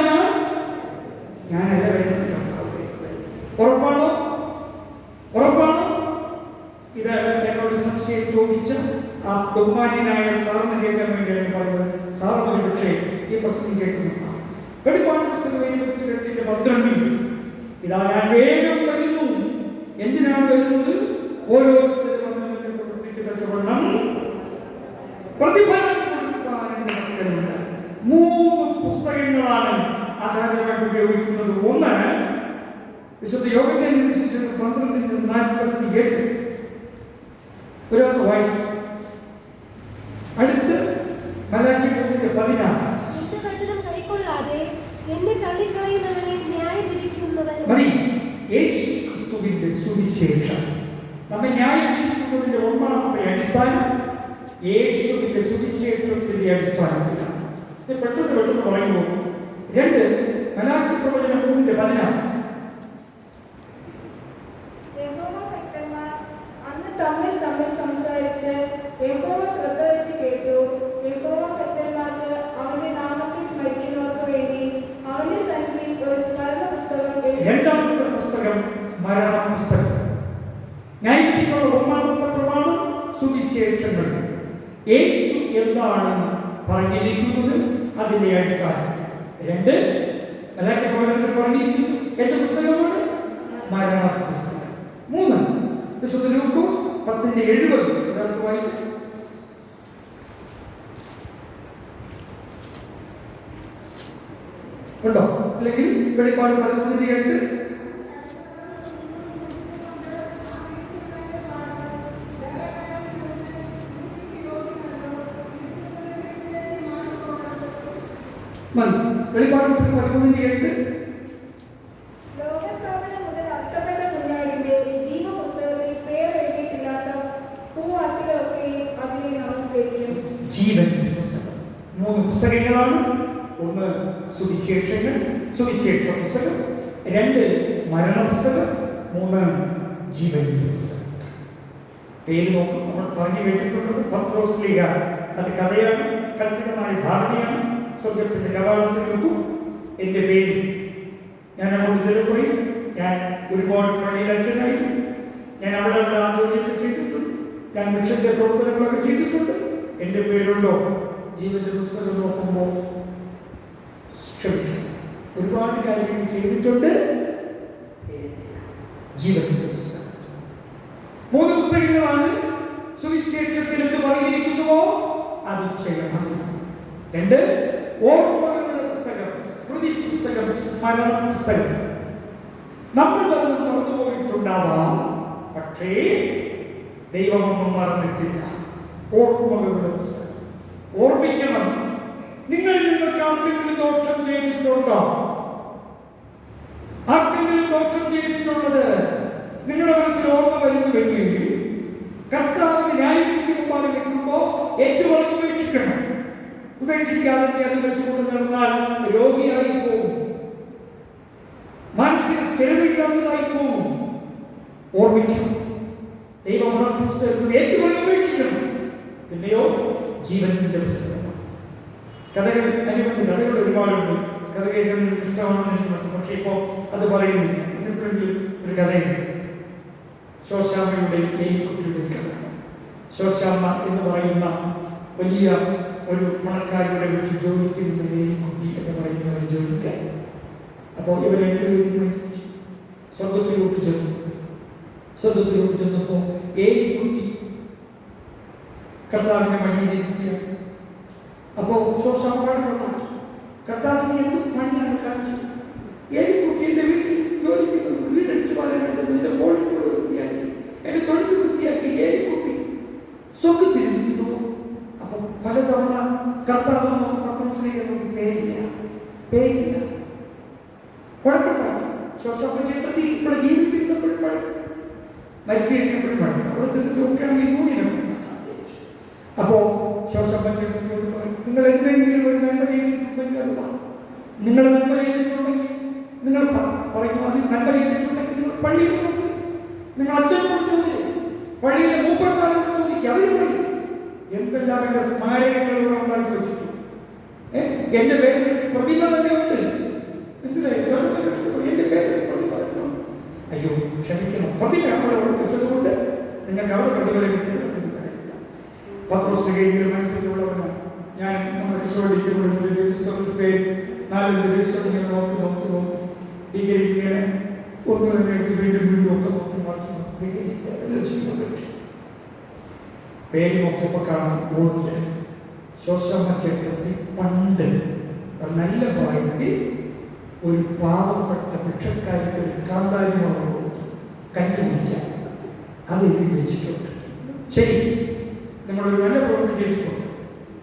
S1: ഞാനല്ല വരുന്നത്, കർത്താവ്. ഉറപ്പാണോ? ഉറപ്പാണോ? ഇത് എന്നോട് സംശയം ചോദിച്ച ആ ബഹുമാന്യനായ സാറിന് കേൾക്കാൻ വേണ്ടിയാണ് പറയുന്നത്. സാറിന് പക്ഷേ ഈ പ്രസംഗം കേൾക്കുന്നു. വെളിപാട് പുസ്തകം 22:12 ഇതാ ഞാൻ വേഗം വരുന്നു. എന്തിനാണ് വരുന്നത്? ഓരോരുത്തരും അവനവന്റെ പ്രവൃത്തിക്ക് തക്കവണ്ണം പ്രതിഫലം കൊടുക്കാൻ എന്റെ പക്കലുണ്ട്. 3 പുസ്തകങ്ങളാണ് ആധാരമായിട്ട് ഉപയോഗിക്കുന്നത്. ഒന്ന് വിശുദ്ധ യോഹന്നാൻ 12:48 ഒരാൾക്ക് വായിക്കും. അടുത്ത് മലാക്കി 3:16 മതി. യേശു ക്രിസ്തുവിന്റെ സുവിശേഷം നമ്മെ ന്യായം വിധിക്കുന്നതിന്റെ ഒന്നാമത്തെ അടിസ്ഥാനം യേശുവിന്റെ സുവിശേഷത്തിന്റെ അടിസ്ഥാനത്തിലാണ്. ഇത് പെട്ടെന്ന് പറയുമ്പോൾ 2 മലാക്കി പ്രവചനം 3:16
S3: തമ്മിൽ സംസാരിച്ച് യഹോവ ശ്രദ്ധ വെച്ച് കേട്ടു. യഹോവ ഭക്തന്മാർക്ക് അവന്റെ നാമത്തെ സ്മരിക്കുന്നവർക്ക് വേണ്ടി അവന്റെ സന്നിധിയിൽ ഒരു സ്മരണ പുസ്തകം എഴുതി.
S1: രണ്ടാമത്തെ പുസ്തകം സ്മരണ പുസ്തകം. ന്യായവിധിക്കുള്ള ഒന്നാമത്തെ പ്രമാണം സുവിശേഷങ്ങൾ. യേശു എന്താണ് പറഞ്ഞിരിക്കുന്നത് അതിന്റെ അടിസ്ഥാനം. 2 മലാക്കി പ്രവചനത്തിൽ പറഞ്ഞിരിക്കുന്നു എന്റെ പുസ്തകമാണ് സ്മരണ പുസ്തകം. 3 വിശുദ്ധ ലൂക്കോസ് 10:70 ഒരാൾക്ക് വായിക്കും. ഉണ്ടോ? അല്ലെങ്കിൽ വെളിപ്പാട് 13:8 വെളിപ്പാട് 13:8
S3: ലോകസ്ഥാപനം മുതൽ അർത്ഥപ്പെട്ട കുഞ്ഞാടിന്റെ ജീവപുസ്തകത്തിൽ പേർ എഴുതിയിട്ടില്ലാത്ത ഭൂവാസികളൊക്കെയും അതിനെ നമസ്കരിക്കും.
S1: ജീവന്റെ പുസ്തകം. 3 പുസ്തകങ്ങളാണ്. 1 സുവിശേഷങ്ങൾ, സുവിശേഷ പുസ്തകം. 2 സ്മരണ പുസ്തകം. 3 ജീവന്റെ പുസ്തകം. പേര് നോക്കും. നമ്മൾ പറഞ്ഞു കേട്ടിട്ടുള്ളത് പത്രോസ് ലീഗ. അത് കഥയാണ്, കൽപ്പിതമായ ഭാവനയാണ്. സ്വർഗത്തിന്റെ കവാടത്തിൽ നിൽക്കും. എൻ്റെ പേര് ഞാൻ അങ്ങോട്ട് ചെല്ലുപോയി. ഞാൻ ഒരുപാട് പള്ളിയിൽ അച്ഛനായി. ഞാൻ അവിടെ ആ ജോലിയൊക്കെ ചെയ്തിട്ടുണ്ട്. ഞാൻ മിഷന്റെ പ്രവർത്തനങ്ങളൊക്കെ ചെയ്തിട്ടുണ്ട്. എൻ്റെ പേരുണ്ടോ? ജീവന്റെ പുസ്തകം നോക്കുമ്പോൾ ക്ഷമിക്കും, ഒരുപാട് കാര്യങ്ങൾ ചെയ്തിട്ടുണ്ട്. ജീവന്റെ പുസ്തകം. 3 പുസ്തകങ്ങളാണ്. സുവിശേഷത്തിൽ എന്ത് പറഞ്ഞിരിക്കുന്നുവോ അത് ചെയ്യണം. 2 ഓർമ്മകളുടെ പുസ്തകം, സ്മൃതി പുസ്തകം, സ്മരണ പുസ്തകം. നമ്മൾ അത് മറന്നുപോയിട്ടുണ്ടാവാം, പക്ഷേ ദൈവമൊന്നും മറന്നിട്ടില്ല. ഓർമ്മകളുടെ പുസ്തകം. ഓർമ്മിക്കണം. നിങ്ങൾക്ക് ആർക്കെങ്കിലും ദോഷം ചെയ്തിട്ടുണ്ടോ? ആർക്കെങ്കിലും ദോഷം ചെയ്തിട്ടുള്ളത് നിങ്ങളുടെ മനസ്സിൽ ഓർമ്മ വരുന്നുവെങ്കിൽ കർത്താവിന് ന്യായവിധിക്ക് മുമ്പാകെ നിൽക്കുമ്പോൾ ഏറ്റുപറഞ്ഞ് ഉപേക്ഷിക്കണം. ഉപേക്ഷിക്കാതെ അത് വെച്ചുകൊണ്ട് നടന്നാൽ രോഗിയായി പോകും, മാനസിക സ്ഥിരതയില്ലാത്തതായി പോകും. ഓർമ്മിക്കണം. ദൈവം ഉണർത്തിച്ചു തരുന്നത് ഏറ്റുപറഞ്ഞ് ഉപേക്ഷിക്കണം. പിന്നെയോ ജീവന്റെ പുസ്തകം. കഥകൾ അനുബന്ധ കഥകൾ ഒരുപാടുണ്ട്. കഥ കേൾക്കാൻ എനിക്ക് ഇഷ്ടമാണെന്ന് എനിക്ക് മനസ്സിലായി. പക്ഷേ ഇപ്പോൾ അത് പറയുന്നില്ല. എന്നെപ്പോഴെങ്കിലും ഒരു കഥയുണ്ട്, ശോശാമ്മയുടെ ഏലിക്കുട്ടിയുടെ കഥ. ശോശാമ്മ എന്ന് പറയുന്ന വലിയ ഒരു പണക്കാരിയുടെ വീട്ടിൽ ജോലിക്ക് നിന്ന ഏലിക്കുട്ടി എന്ന് പറയുന്ന ഒരു ജോലിക്കാരി. അപ്പോൾ ഇവർ രണ്ടുപേരും സ്വന്തത്തിലോട്ട് ചെന്നു. സ്വന്തത്തിലോട്ട് ചെന്നപ്പോൾ ഏലിക്കുട്ടി കർത്താവിനെ മണിയിരിക്കുകയാണ്. അപ്പോൾ ശോശാമ്മ കണ്ടാക്കി, കർത്താവിനെ എന്ത് പണിയാണ് കാണിച്ചത്? ഏലിക്കുട്ടി എൻ്റെ വീട്ടിൽ ജോലിക്ക് വീടടിച്ച് പറയാനായിട്ട് എൻ്റെ കോഴിക്കോട് വൃത്തിയാക്കി, എൻ്റെ തൊഴുത്ത് വൃത്തിയാക്കി ഏലിക്കുട്ടി സ്വർഗത്തിലിരിക്കുന്നു. അപ്പം പലതവണ കർത്താവ് നമുക്ക് പത്രത്തിലേക്ക് നമുക്ക് പേരില്ല കുഴപ്പമുണ്ടാക്കി. ശോശാമ്മ ചേട്ടത്തി ഇവിടെ ജീവിച്ചിരുന്നപ്പോഴും കുഴപ്പം, മരിച്ചു കഴിഞ്ഞപ്പോഴും കുഴപ്പം. അവിടെ ചെന്നിട്ട് നോക്കുകയാണെങ്കിൽ യൂണിയൻ. അപ്പോൾ ശോശാമ്മ ചേട്ടത്തിയോട് പറയും, നിങ്ങൾ എന്തെങ്കിലും ഒരു നന്മ ചെയ്തിട്ടുണ്ടെങ്കിൽ അത് നിങ്ങൾ നന്മ ചെയ്തിട്ടുണ്ടെങ്കിൽ നിങ്ങൾ പറയുന്നു, അത് നന്മ ചെയ്തിട്ടുണ്ടെങ്കിൽ നിങ്ങൾ പള്ളിയിൽ നോക്ക്, നിങ്ങൾ അച്ഛനോട് ചോദിക്കുക, പള്ളിയിലെ മൂപ്പന്മാരോട് ചോദിക്കുക, അവർ പറയും എന്തെല്ലാം എൻ്റെ സ്മാരകങ്ങളിലൂടെ ഉണ്ടാക്കി വെച്ചിട്ടുണ്ട്. എൻ്റെ പേരിൽ പ്രതിമ തന്നെ ഉണ്ട്. മനസ്സിലായി? എൻ്റെ പേരിൽ പ്രതിമ തന്നെ ഉണ്ട്. അയ്യോ ക്ഷമിക്കണം, പ്രതിമ അവിടെ വെച്ചതുകൊണ്ട് നിങ്ങൾക്ക് അവിടെ പ്രതിഫലം കിട്ടിയില്ല. പത്രോസ്ലിഹയെങ്കിലും മനസ്സിലുള്ളവനാണ് ഞാൻ. നമ്മുടെ ചോദിക്കുമ്പോൾ ഒരു രജിസ്റ്ററിൽ പേര് 4 രജിസ്റ്റർ ഇങ്ങനെ നോക്കി ഡിഗ്രിക്ക് ഒന്ന് തന്നെ എടുത്ത് വീണ്ടും ഒക്കെ നോക്കി മറിച്ച് പേര് നോക്കിയപ്പോൾ കാണാൻ ഉണ്ട് ശോശാമ്മ ചേട്ടത്തി പണ്ട് നല്ല പ്രായത്തിൽ ഒരു പാവപ്പെട്ട ഭിക്ഷക്കാരിക്ക് ഒരു കാന്താരി മുളക് കൊടുത്തു കഞ്ഞി കുടിക്കാൻ. അത് എഴുതി വെച്ചിട്ടുണ്ട്. ശരി, നിങ്ങളൊരു നല്ല പ്രവൃത്തി ചെയ്തിട്ടുണ്ട്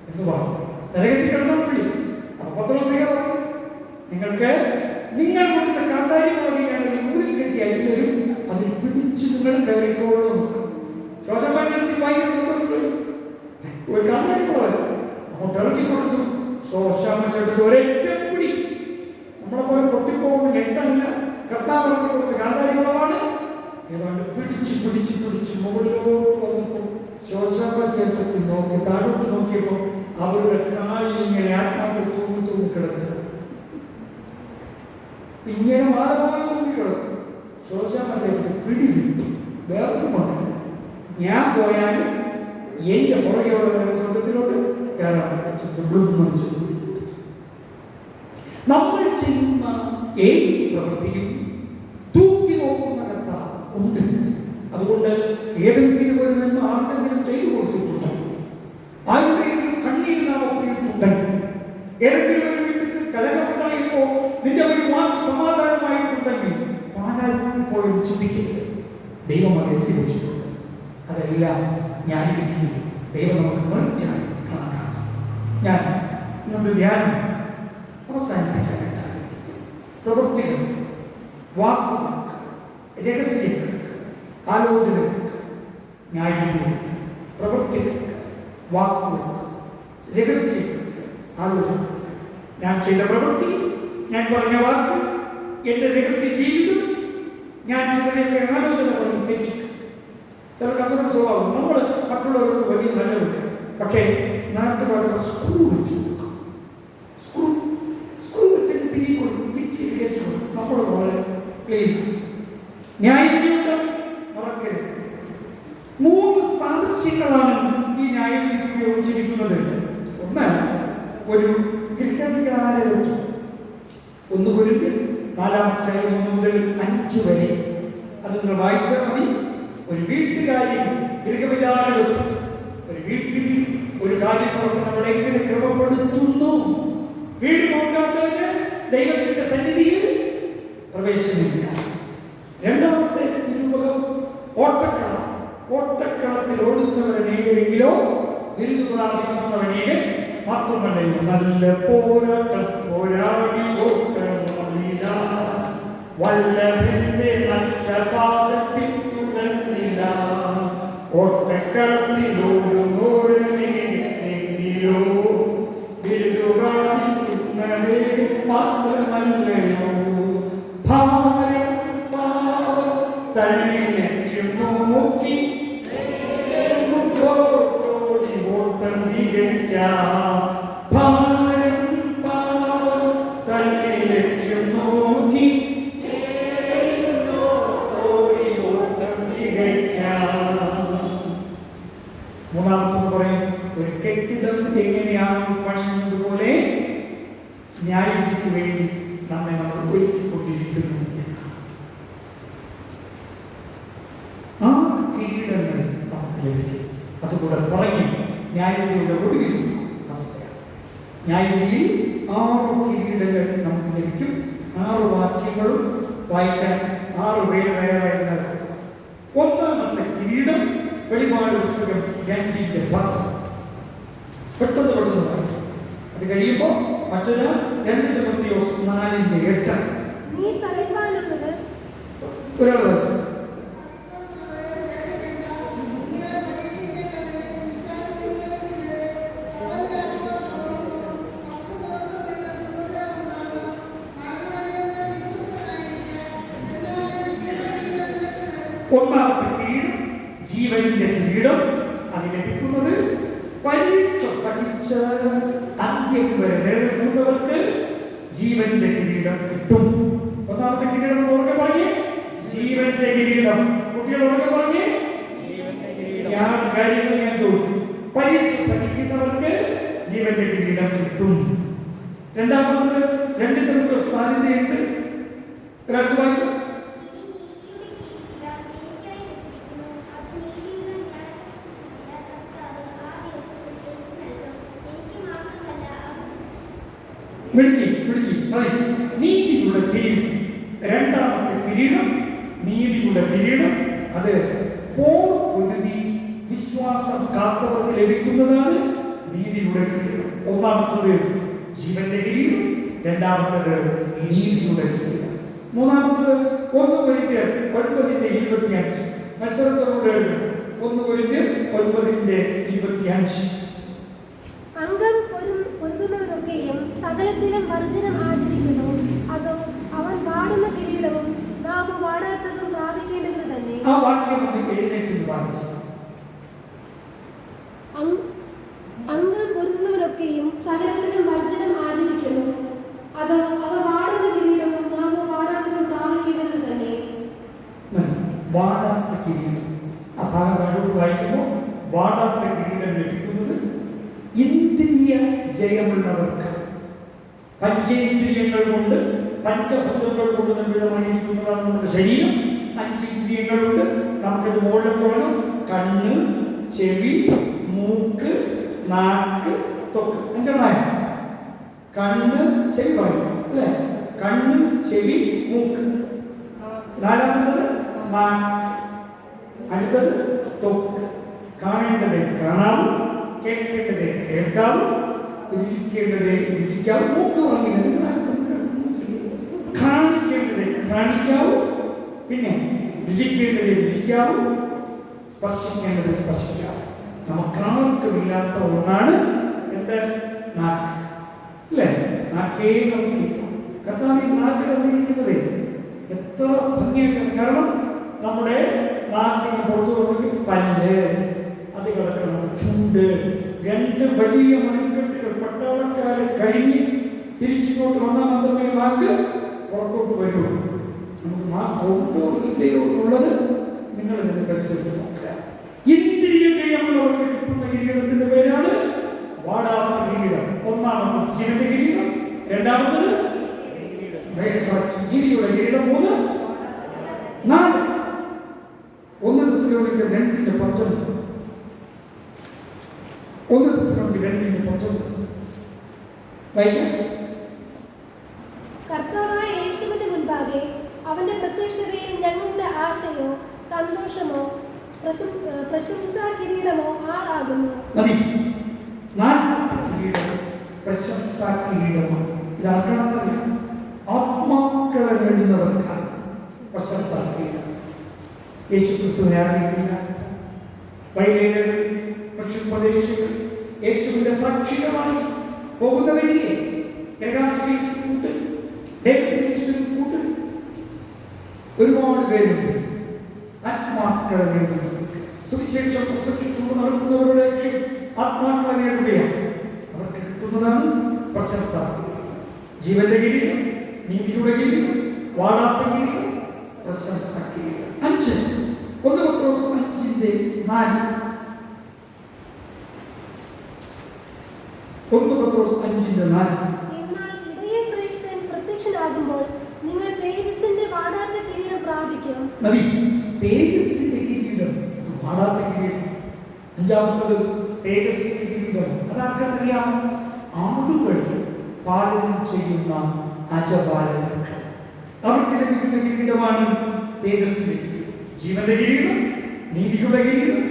S1: എന്ന് പറഞ്ഞു. നരകത്തിൽ കിടന്നാൽ വിളി. അപ്പൊ പത്രോസ്ലിഹ പറഞ്ഞു, നിങ്ങൾക്ക് നിങ്ങൾ കൊടുത്ത കാന്താരി മുളക് ഞാൻ ഒരു ഊരിൽ കെട്ടി അയച്ചു തരും, അതിൽ പിടിച്ച് നിങ്ങൾ കയറിക്കോളും. ശോശാമ്മ ചേട്ടത്തി ഭയങ്കര സന്തോഷം. ഒരു കാന്താരി മുളക് അങ്ങോട്ട് ഇറക്കി കൊടുത്തു. ശോശാമ്മ ചേട്ടത്തി ഒരൊറ്റ പിടി, നമ്മളെ പോലെ പൊട്ടിപ്പോകുന്ന കെട്ടല്ല, കർത്താവ് ഇറക്കി കൊടുത്ത കാന്താരി മുളകാണ്. ഏതാണ്ട് പിടിച്ച് മുകളിലോട്ട് വന്നപ്പോൾ ശോശാമ്മ ചേട്ടത്തി നോക്കി താഴോട്ട് നോക്കിയപ്പോൾ അവരുടെ കാലിൽ ഇങ്ങനെ ആത്മാക്കൾ തൂങ്ങി കിടക്കുക. ഇങ്ങനെ മാറമായി തൂങ്ങി കിടക്കും. ശോശാമ്മ ചേട്ടത്തി പിടി വിട്ടു. വേറൊന്നും കൊണ്ടല്ല, ഞാൻ പോയാലും എന്റെ പുറകെയുള്ള സ്വർഗത്തിലോട്ട് കയറാൻ പറ്റും. നമ്മൾ ചെയ്യുന്ന ഏത് പ്രവൃത്തിയും തൂക്കി നോക്കുന്ന കർത്താവ് ഉണ്ട്. അതുകൊണ്ട് ഏതെങ്കിലും ഒരു നന്മ ആർക്കെങ്കിലും ചെയ്തു കൊടുത്തിട്ടുണ്ടെങ്കിൽ, ആരുടെയെങ്കിലും കണ്ണീര് നാം ഒപ്പിയിട്ടുണ്ടെങ്കിൽ, ഏതെങ്കിലും ഒരു വീട്ടിൽ കലഹമുണ്ടായപ്പോൾ നിന്റെ ഒരു വാക്ക് സമാധാനമായിട്ടുണ്ടെങ്കിൽ പാലാൽ പോയി ചിന്തിക്കരുത്. ദൈവം അത് എഴുതി വെച്ചിട്ടുണ്ട്. അതെല്ലാം ഞാൻ വിധിക്കും. ദൈവം നമുക്ക് മെറിറ്റായി കണക്കാക്കാം. ഞാൻ ഇന്നത്തെ ധ്യാനം അവസാനിപ്പിക്കാനായിട്ടാണ്. പ്രവൃത്തികൾ, വാക്കുകൾ, രഹസ്യങ്ങൾ, ആലോചനകൾ, ന്യായവിധികൾ, പ്രവൃത്തികൾ, വാക്കുകൾ, രഹസ്യങ്ങൾ, ആലോചനകൾ. ഞാൻ ചെയ്ത പ്രവൃത്തി, ഞാൻ പറഞ്ഞ വാക്ക്, എൻ്റെ രഹസ്യ ജീവിതം, ഞാൻ ചിലരുടെ ആലോചന പറഞ്ഞ് തെറ്റിക്കും. ചിലർക്ക് അങ്ങനെ സ്വഭാവം. നമ്മൾ മറ്റുള്ളവർക്ക് വലിയ നല്ലവരുണ്ട്, പക്ഷേ നാട്ടുപാട്ടുകൾ സ്ക്രൂ വെച്ചു കൊടുക്കും. സ്ക്രൂ വെച്ചിട്ട് തിരികെ കൊടുക്കും, ഫിറ്റ് കയറ്റി കൊടുക്കും. നമ്മൾ വളരെ ക്ലീൻ. ന്യായവിധിയുണ്ട്, മറക്കരുത്. 3 സാദൃശ്യങ്ങളാണ് ഈ ന്യായവിധിക്ക് ഉപയോഗിച്ചിരിക്കുന്നത്. ഒന്ന്, ഒരു ഗൃഹവിചാരം. 1 കൊരിന്ത്യർ 4-1 മുതൽ 5 വരെ അത് നിങ്ങൾ വായിച്ചാൽ മതി. ഒരു വീട്ടുകാരി ഗൃഹവിചാരം, ഒരു വീട്ടിൽ ഒരു കാര്യം നമ്മൾ എങ്ങനെ ക്രമപ്പെടുത്തുന്നു. വീട് നോക്കാത്തവന് ദൈവത്തിന്റെ സന്നിധിയിൽ പ്രവേശനമില്ല. 2ാമത്തെ നിരൂപകം ഓട്ടക്കളം. ഓട്ടക്കളത്തിൽ ഓടുന്നവരനേകരെങ്കിലോ ബിരുദ പ്രാപിക്കുന്നവനേകൻ മാത്രമല്ലയോ. നല്ല പോരാട്ടം പോരാടി ഓട്ടമില്ല, വല്ലഭന്റെ നല്ല പാദത്തിൽ തുടർന്നില്ല. ഓട്ടക്കളത്തിൽ ഓടുന്നോരെങ്കിലോ ബിരുദ പ്രാപിക്കുന്നവരെ മാത്രമല്ലയോ. ഭാരം പാപം തള്ളി ലക്ഷ്യം നോക്കി ഓട്ടം തികയ്ക്കാം. ഭാരം ന്യായവിധിക്ക് വേണ്ടി നമ്മെ നമ്മൾ ഒരുക്കിക്കൊണ്ടിരിക്കുന്നു എന്നാണ്. ആ കിരീടങ്ങൾ നമുക്ക് ലഭിക്കും. അതുകൂടെ പറഞ്ഞ് ന്യായവിധിയുടെ ഒടുവിൽ അവസ്ഥയാണ്. ന്യായവിധിയിൽ 6 കിരീടങ്ങൾ നമുക്ക് ലഭിക്കും. 6 വാക്യങ്ങളും വായിക്കാൻ 6 പേര് വേറെ. ഒന്നാമത്തെ കിരീടം വെളിപാട് പുസ്തകം 2:10. പെട്ടെന്ന് വായിക്കും. അത് കഴിയുമ്പോൾ മറ്റൊരു 2 തിമോഥെയോസ് 4:8.
S2: നീ സഹിപ്പാനുള്ളത്
S1: ഒരാൾ വായിച്ചു. ഒന്നാമത്തെ കിരീടം ജീവന്റെ കിരീടം. അത് ലഭിക്കുന്നത് പരീക്ഷ സഹിച്ച് അന്ത്യം വരെ നിലനിൽക്കുന്നവർക്ക് ജീവന്റെ കിരീടം കിട്ടും. ഒന്നാമത്തെ കിരീടം ഉറക്കെ പറഞ്ഞ് ജീവന്റെ കിരീടം. കുട്ടികൾ ഉറക്കെ പറഞ്ഞ് കാര്യങ്ങൾ ഞാൻ ചോദിക്കും. പരീക്ഷ സഹിക്കുന്നവർക്ക് ജീവന്റെ കിരീടം കിട്ടും. രണ്ടാമത്തത് 2 തിമോഥെയോസ് 4:8. ഒരാൾക്ക് വായിക്കും. നീതിയുടെ കിരീടം. രണ്ടാമത്തെ കിരീടം നീതിയുടെ കിരീടം. അത് പോർപ്പൊരുതി വിശ്വാസം കാത്തവർക്ക് ലഭിക്കുന്നതാണ് നീതിയുടെ കിരീടം. ഒന്നാമത്തത് ജീവന്റെ കിരീടം, രണ്ടാമത്തത് നീതിയുടെ കിരീടം. മൂന്നാമത്തത് 1 കൊരിന്ത്യർ 9:25. മത്സരത്തോട് 1 കൊരിന്ത്യർ 9:25.
S2: അംഗം പൊരുതുന്നവരൊക്കെയും സകലത്തിലും വർജനം ആചരിക്കുന്നു. അതോ അവൻ വാടുന്ന കിരീടവും നാം വാടാത്തതും പ്രാപിക്കേണ്ടത് തന്നെ.
S1: ആ വാക്യം എഴുന്നേറ്റ് വായിച്ചു.
S2: അംഗം പൊരുതുന്നവരൊക്കെയും സകലത്തിലും വർജനം ആചരിക്കുന്നു. അതോ അവർ വാടുന്ന കിരീടവും നാം വാടാത്തതും പ്രാപിക്കേണ്ടത് തന്നെ.
S1: വാടാത്ത കിരീടം. ആ ഭാഗം താഴോട്ട് വായിക്കുമ്പോൾ വാടാത്ത കിരീടം ലഭിക്കുന്നത് ഇന്ദ്രിയ ജയമുള്ളവർക്ക്. പഞ്ചേന്ദ്രിയങ്ങൾ കൊണ്ട് പഞ്ചഭൂതങ്ങൾ കൊണ്ട് നിർമ്മിതമായിരിക്കുന്നതാണ് നമ്മുടെ ശരീരം. 5 ഇന്ദ്രിയങ്ങളുണ്ട്. നമുക്കത് മുകളിൽ തോന്നും. കണ്ണ്, ചെവി, മൂക്ക്, നാക്ക്, ത്വക്ക്. 5 കണ്ണ്, ചെവി പറയുന്നു അല്ലേ? കണ്ണ്, ചെവി, മൂക്ക്. 4ാമത്തത് നാക്ക്. അടുത്തത് ത്വക്ക്. കാണേണ്ടത് കാണാവും, കേൾക്കേണ്ടത് കേൾക്കാവും, രുചിക്കേണ്ടത് രുചിക്കാവും. മൂക്ക് വാങ്ങിയത് കാണിക്കേണ്ടത് കാണിക്കാവും, പിന്നെ രുചിക്കേണ്ടത് രുചിക്കാവും, സ്പർശിക്കേണ്ടത് സ്പർശിക്കാവും. നമുക്കാർക്കുമില്ലാത്ത ഒന്നാണ് എന്ത്? നാക്ക്. അല്ലേ? നാക്കേ നമുക്കില്ല. കർത്താവ് നാക്ക് തന്നിരിക്കുന്നത് എത്ര ഭംഗിയായിട്ടാണ്. കാരണം നമ്മുടെ നാക്കിന് പുറത്തു പോകുന്ന പല്ല്, അത് കിടക്കണം, ചുണ്ട്, 2 വലിയ മണിക്കെട്ടുകൾ പട്ടാളക്കാരെ കഴിഞ്ഞ് തിരിച്ചിങ്ങോട്ട് വന്നാൽ മാത്രമേ നാക്ക് പുറത്തോട്ട് വരുള്ളൂ. നമുക്ക് നാക്ക് ഉണ്ടോ ഇല്ലയോ എന്നുള്ളത് നിങ്ങൾ തന്നെ പരിശോധിച്ച് നോക്കുക. ഇന്ദ്രിയ ജയമുള്ളവർക്ക് കിട്ടുന്ന കിരീടത്തിന്റെ പേരാണ് വാടാത്ത കിരീടം. ഒന്നാമത്തത് ജീവന്റെ കിരീടം, രണ്ടാമത്തത് നീതിയുടെ കിരീടം, 3, 4. 1 തെസ്സലോനിക്കർ 2:19. 1 തെസ്സലോനിക്കർ 2:19 വായിക്കാം.
S2: കർത്താവായ യേശുവിന്റെ മുൻപാകെ അവന്റെ പ്രത്യക്ഷതയിൽ ഞങ്ങളുടെ ആശയോ സന്തോഷമോ പ്രശംസാ കിരീടമോ ആറാകുന്നു.
S1: മതി. 4ാമത്തെ കിരീടം പ്രശംസാ കിരീടമാണ്. ഇതാർക്കാണെന്നറിയാം? ആത്മാക്കളെ നേടുന്നവർക്കാണ് പ്രശംസാ കിരീടം. യേശുക്രിസ്തുവിനെ അറിയിക്കില്ല. വൈലേഖകൾ, പ്രദേശങ്ങൾ യേശുവിന്റെ സാക്ഷികളായി പോകുന്നവരില്ലേ? ഒരുപാട് പേരുണ്ട്. ആത്മാക്കളെ നേടുന്നവർക്ക് സുവിശേഷം പ്രസംഗിച്ചുകൊണ്ട് നടക്കുന്നവരുടെ ആത്മാക്കളെ നേടുകയാണ്. അവർക്ക് കിട്ടുന്നതാണ് പ്രശംസ. ജീവന്റെ കിരീടം, നീതിയുടെ കിരീടം, വാടാത്ത കിരീടം, പ്രശംസ കിരീടം. 5 പത്രോസ് 5:4. 1 പത്രോസ് 5:4.
S2: എന്നാൽ ഇടയ ശ്രേഷ്ഠ പുരുഷരാകുമ്പോൾ നിങ്ങൾ തേജസ്സിന്റെ വാടാത്ത കിരീടം പ്രാപിക്കും.
S1: മതി, തേജസ്സിന്റെ കിരീടം, വാടാത്ത കിരീടം. അഞ്ചാമത്തത് തേജസ്സിന്റെ കിരീടം. അതാർക്കറിയാം? ആടുകൾ പാലനം ചെയ്യുന്ന അജപാലകർക്ക് അവർക്ക് ലഭിക്കുന്ന കിരീടമാണ് തേജസ്സിന്റെ കിരീടം. ജീവന്റെ കിരീടം, നീതിയുടെ കിരീടം,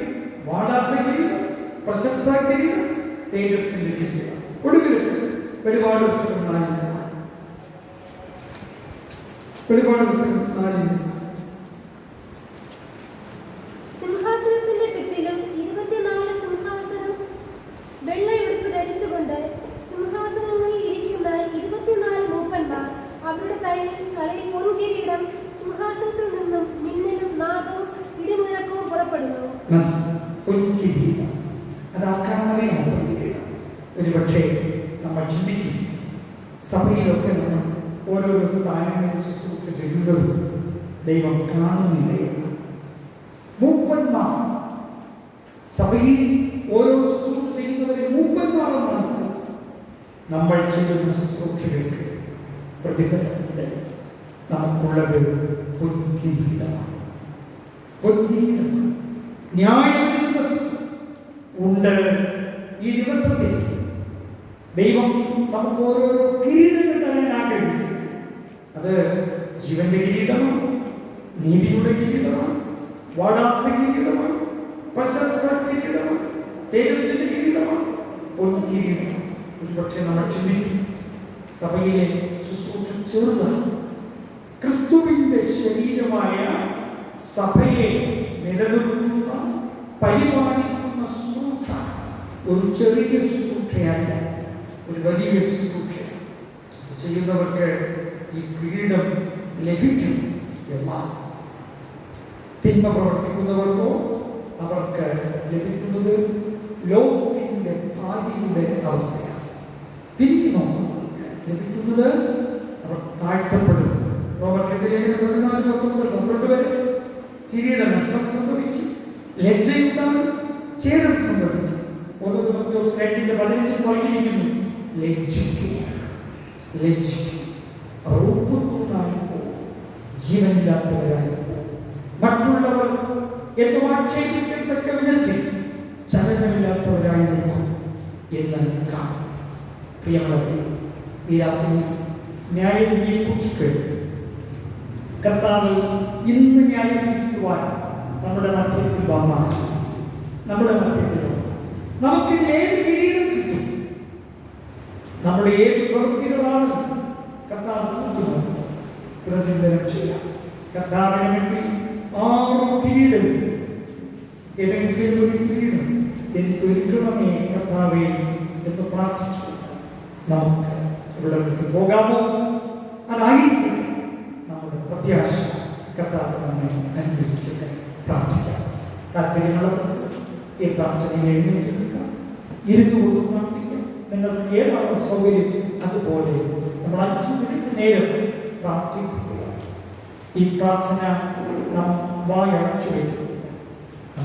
S1: വാടാത്ത കിരീടം, പ്രശംസാ കിരീടം, തേജസ്സിന്റെ കിരീടം. ഒടുവിലത്ത് വെളിപാട് പുസ്തകം 4 വെളിപാട് പുസ്തകം 4
S2: സിംഹാസനത്തിന്റെ ചുറ്റിലും 24 സിംഹാസനം വെള്ളയുടുപ്പ് ധരിച്ചുകൊണ്ട് സിംഹാസനങ്ങളിൽ ഇരിക്കുന്ന 24 മൂപ്പന്മാർ അവരുടെ തലയിൽ പൊൻകിരീടം, സിംഹാസനത്തിൽ നിന്നും മിന്നലും നാദവും ഇടിമുഴക്കവും പുറപ്പെടുന്നു.
S1: പൊൻകിരീടം അതാക്കാണെന്നറിയാം. പൊൻകിരീടം ഒരുപക്ഷെ നമ്മൾ ചിന്തിക്കും, സഭയിലൊക്കെ നമ്മൾ ഓരോരോ സ്ഥാനങ്ങളിൽ ശുശ്രൂഷ ചെയ്യുന്നത് ദൈവം കാണുന്നില്ല എന്ന്. മൂപ്പന്മാർ, സഭയിൽ ഓരോ ശുശ്രൂഷ ചെയ്യുന്നവരെ മൂപ്പന്മാരെന്നാണ്. നമ്മൾ ചെയ്യുന്ന ശുശ്രൂഷകൾക്ക് പ്രതിഫലമുണ്ട്. നമുക്കുള്ളത് പൊൻകിരീടമാണ്. പൊൻകിരീടം ന്യായവിധി ദിവസം ഉണ്ട്. ഈ ദിവസത്തിൽ ദൈവം നമുക്ക് ഓരോരോ കിരീടങ്ങൾ തരാൻ ആഗ്രഹിക്കും. അത് ജീവന്റെ കിരീടമാണ്, നീതിയുടെ കിരീടമാണ്, വാടാത്ത കിരീടമാണ്, പ്രശംസാ കിരീടമാണ്, തേജസ്സിന്റെ കിരീടമാണ്, പൊൻകിരീടമാണ്. ഒരുപക്ഷെ നമ്മൾ ചിന്തിക്കും, സഭയിലെ ശുശ്രൂഷ ചെറുതാണ്. ക്രിസ്തുവിന്റെ ശരീരമായ സഭയെ നിലനിർത്തുന്ന, പരിപാലിക്കുന്ന ശുശ്രൂഷ ഒരു ചെറിയ ശുശ്രൂഷയല്ല, ഒരു വലിയ ശുശ്രൂഷയാണ്. ചെയ്യുന്നവർക്ക് ഈ കിരീടം ലഭിക്കും എന്നാൽ തിന്മ പ്രവർത്തിക്കുന്നവർക്കോ അവർക്ക് ലഭിക്കുന്നത് ലോകത്തിന്റെ ഭാര്യയുടെ അവസ്ഥയാണ്. തിരിഞ്ഞു നോക്കുന്നവർക്ക് ലഭിക്കുന്നത് അവർ താഴ്ത്തപ്പെടും. റോമർക്കെതിരെ 14:12 വരെ കിരീടനഷ്ടം സംഭവിക്കും, ലജ്ജയുണ്ടാകും, ഛേദം സംഭവിക്കും. 1 തിമോഥെയോസ് 2:15 പറഞ്ഞിരിക്കുന്നു, ലജ്ജിക്കുക. അവർ ഉപ്പുത്തൂണായിപ്പോ, ജീവനില്ലാത്തവരായിപ്പോ, മറ്റുള്ളവർ എന്ന് ആക്ഷേപിക്കത്തക്ക വിധത്തിൽ ചലനമില്ലാത്തവരായി നിൽക്കും എന്ന് കാണും. പ്രിയമുള്ളവരെ, ഈ രാത്രി ന്യായവിധിയെ കുറിച്ച് കേട്ടു. കർത്താവ് ഇന്ന് ന്യായം വിധിക്കുവാൻ നമ്മുടെ മധ്യത്തിൽ വന്നാൽ, നമുക്കിതിൽ ഏത് കിരീടം കിട്ടും? നമ്മുടെ ഏത് പ്രവൃത്തികളാണ് കർത്താവ് നോക്കുന്നത്? പുനർചിന്തനം ചെയ്യാം. കർത്താവിനെ വേണ്ടി 6 കിരീടം, ഏതെങ്കിലും ഒരു കിരീടം എനിക്ക് ഒരുക്കണമേ കർത്താവേ എന്ന് പ്രാർത്ഥിച്ചു നമുക്ക് ഇവിടെ പോകാമോ? അതായിരിക്കും നമ്മുടെ പ്രത്യാശ. കർത്താവ് നമ്മെ അനുഗ്രഹിക്കട്ടെ. പ്രാർത്ഥിക്കാം. താല്പര്യമുള്ളവർക്ക് ഈ പ്രാർത്ഥനയിൽ എഴുന്നേൽക്കുക, ഇരുന്നു കൊണ്ട് പ്രാർത്ഥിക്കാം. നിങ്ങൾക്ക് ഏതാണോ സൗകര്യം അതുപോലെ നമ്മൾ 5 മിനിറ്റ് നേരം പ്രാർത്ഥിക്കുക. ഈ പ്രാർത്ഥന നാം വായ് അടച്ചു വയ്ക്കുകയില്ല,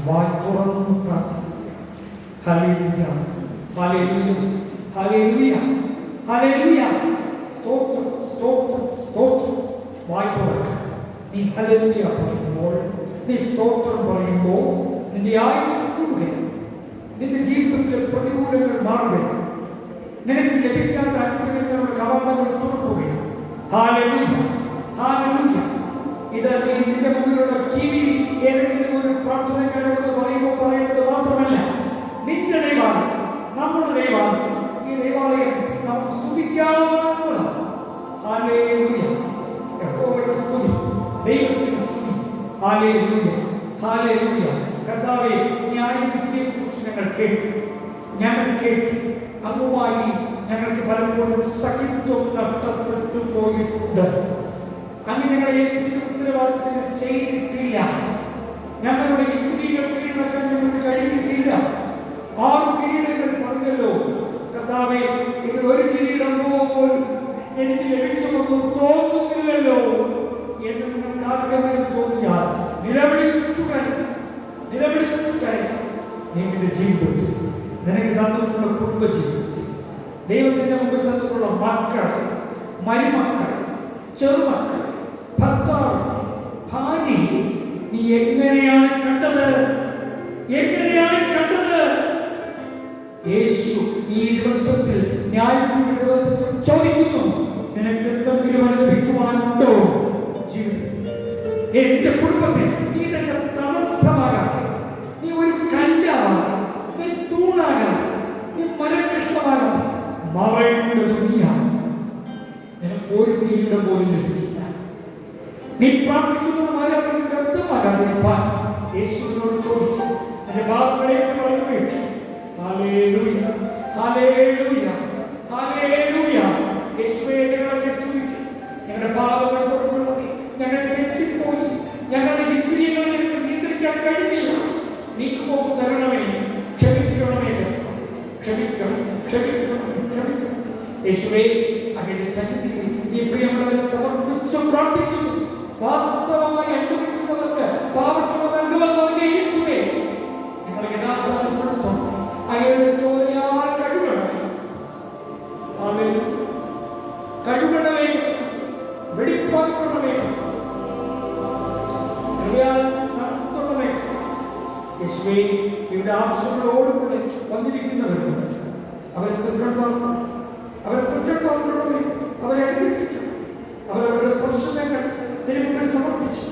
S1: വായ് തുറന്നു പ്രാർത്ഥിക്കുക. Hallelujah, hallelujah, hallelujah, hallelujah. സ്തോത്രം, സ്തോത്രം, സ്തോത്രം. വായ് തുറക്കുക. നീ ഹല്ലേലൂയ പറയുമ്പോൾ, നീ സ്തോത്രം പറയുമ്പോൾ നിന്റെ ആയുസ് കൂടുകയാണ്. നിന്റെ ജീവിതത്തിലെ പ്രതികൂലങ്ങൾ മാറുകയാണ്. നിനക്ക് ലഭിക്കാത്ത അനുഗ്രഹങ്ങളുടെ കവാടങ്ങൾ തുറക്കുകയാണ്. Hallelujah, hallelujah. ഇത് നീ നിന്റെ മുമ്പിലുള്ള ടിവി ഏതെങ്കിലും ഒരു പ്രാർത്ഥനക്കാരോട് പറയുമ്പോൾ പറയുന്നത് മാത്രമല്ല, നിന്റെ ദൈവാലയം, നമ്മുടെ ദൈവാലയം, ഈ ദൈവാലയം നമുക്ക് സ്തുതിക്കാവുന്നതാണ്. ഹല്ലേലൂയ. യഹോവയുടെ സ്തുതി, ദൈവത്തിന്റെ സ്തുതി. Hallelujah, hallelujah. കർത്താവേ, ന്യായവിധിയെക്കുറിച്ച് ഞങ്ങൾ കേട്ടു. അങ്ങുമായി ഞങ്ങൾക്ക് പലപ്പോഴും സഖിത്വം നഷ്ടപ്പെട്ടു പോയിട്ടുണ്ട്. അങ്ങ് ഞങ്ങളെ ഏൽപ്പിച്ച ഉത്തരവാദിത്തങ്ങൾ ചെയ്തിട്ടില്ല. ഞങ്ങളുടെ ഇന്ദ്രിയങ്ങൾ കീഴടക്കാൻ ഞങ്ങൾക്ക് കഴിഞ്ഞിട്ടില്ല. 6 കിരീടങ്ങൾ പറഞ്ഞല്ലോ കർത്താവേ. ഇതിൽ ഒരു കിരീടം പോലും എനിക്ക് ലഭിക്കുമെന്ന് തോന്നുന്നില്ലല്ലോ എന്ന് നിങ്ങൾക്ക് ആർക്കെങ്കിലും തോന്നിയാൽ നിലവിളിച്ചു കരയാം. നിങ്ങളുടെ ജീവിതത്തിൽ, നിനക്ക് തന്നിട്ടുള്ള കുടുംബജീവിതത്തിൽ, ദൈവത്തിന്റെ മുമ്പിൽ തന്നിട്ടുള്ള മക്കൾ, മരുമക്കൾ, ചെറുമക്കളെ, ഭർത്താവ്, ഭാര്യയെ നീ എങ്ങനെയാണ് കണ്ടത്? എങ്ങനെയാണ് കണ്ടത്? യേശു ഈ ദിവസത്തിൽ, ന്യായവിധിയുടെ ദിവസത്തിൽ ചോദിക്കുന്നു, നിനക്ക് എന്തെങ്കിലും അനുഭവിക്കുവാനുണ്ടോ ജീവിതത്തിൽ? എന്റെ കുടുംബത്തിൽ നീ തന്നെ തടസ്സമാകാതെ, നീ ഒരു കല്ലാവാതെ, നീ തൂണാകാതെ, നീ മരകൃഷ്ണമാകാതെ മറയുന്നത് നീയാണ്. നിനക്ക് ഒരു കിരീടം പോലും ലഭിക്കില്ല. നീ പ്രാർത്ഥിക്കുന്നതുമായി അതിന് വ്യക്തമാകാതെ യേശുവിനോട് ചോദിക്കും, എന്റെ പാപങ്ങളേക്ക് പറഞ്ഞു. Hallelujah, hallelujah, hallelujah. യേശുവേ, ഞങ്ങളെ സ്തുതിക്കും. ഞങ്ങളുടെ പാപങ്ങൾ പൊറുക്കണമേ. ഞങ്ങൾ തെറ്റിപ്പോയി, ഞങ്ങളുടെ വിക്രിയങ്ങളെ നിയന്ത്രിക്കാൻ കഴിഞ്ഞില്ല. നീക്കുപോക്ക് തരണമേ, ക്ഷമിക്കണമേ, ക്ഷമിക്കണം, ക്ഷമിക്കണം, ക്ഷമിക്കണം. യേശുവേ, അങ്ങയുടെ സന്നിധിയിൽ ഈ പ്രിയമുള്ളവരെ സമർപ്പിച്ചു പ്രാർത്ഥിക്കുന്നു. വാസ്തവമായി അനുഭവിക്കുന്നവർക്ക് പാപക്ഷമ നൽകുമെന്ന് യേശുവേ, നിങ്ങൾ യഥാർത്ഥപ്പെടുത്തും. അങ്ങയുടെ ചോദ്യാൽ കഴുകണമേ, കഴുകണമേ, വെളിപ്പാക്കണമേ, നടത്തണമേ. യേശുവേ, ഇവിടെ ആവശ്യങ്ങളോടുകൂടെ വന്നിരിക്കുന്നവരുണ്ട്. അവരെ തൃക്കൺപാർക്കണം, അവരെ തൃക്കൺപാർക്കണമേ, അവരെ അനുഗ്രഹിക്കണം. അവരവരുടെ പ്രശ്നങ്ങൾ തിരുമുമ്പിൽ സമർപ്പിച്ചു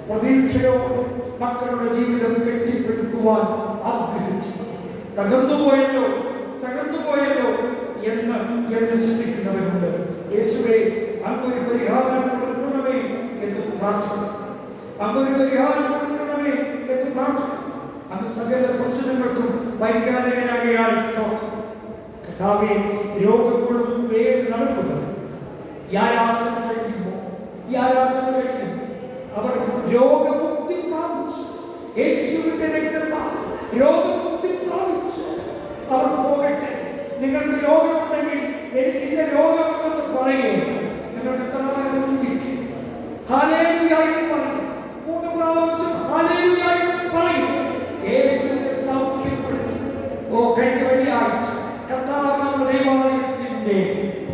S1: പ്രതീക്ഷയോടെ മക്കളുടെ ജീവിതം കെട്ടിപ്പടുക്കുവാൻ ആഗ്രഹിച്ചു. തകർന്നുപോയല്ലോ, തകർന്നുപോയല്ലോ എന്ന് ചിന്തിക്കുന്നവരുണ്ട്. യേശുവേ, അങ്ങൊരു പരിഹാരം കൊടുക്കണമേ എന്ന് പ്രാർത്ഥിക്കും. അങ്ങൊരു പരിഹാരം കൊടുക്കണമേ എന്ന് പ്രാർത്ഥിക്കും. അങ്ങ് സകല പ്രശ്നങ്ങൾക്കും പരിഹാരകനാകിയാൽ സ്തോത്രം. കർത്താവേ, രോഗങ്ങളും പേര് നടക്കുന്നത് യാരാധന കഴിയുമ്പോൾ അവർ രോഗമുക്തി പ്രാപിച്ചു. യേശുവിന്റെ രക്തത്താൽ രോഗമുക്തി പ്രാപിച്ചു അവർ പോകട്ടെ. നിങ്ങൾക്ക് രോഗമുണ്ടെങ്കിൽ എനിക്ക് ഇന്ന രോഗമുണ്ടെന്ന് പറയുക. നിങ്ങളുടെ കർത്താവിനെ സ്തുതിക്കുക. ഹല്ലേലൂയ എന്ന് പറയും. 3 പ്രാവശ്യം ഹല്ലേലൂയ എന്ന് പറയും. യേശുവിനെ സൗഖ്യപ്പെടുത്തി. കഴിഞ്ഞ വെള്ളിയാഴ്ച കർത്താവ് നമ്മുടെ ദൈവാലയത്തിന്റെ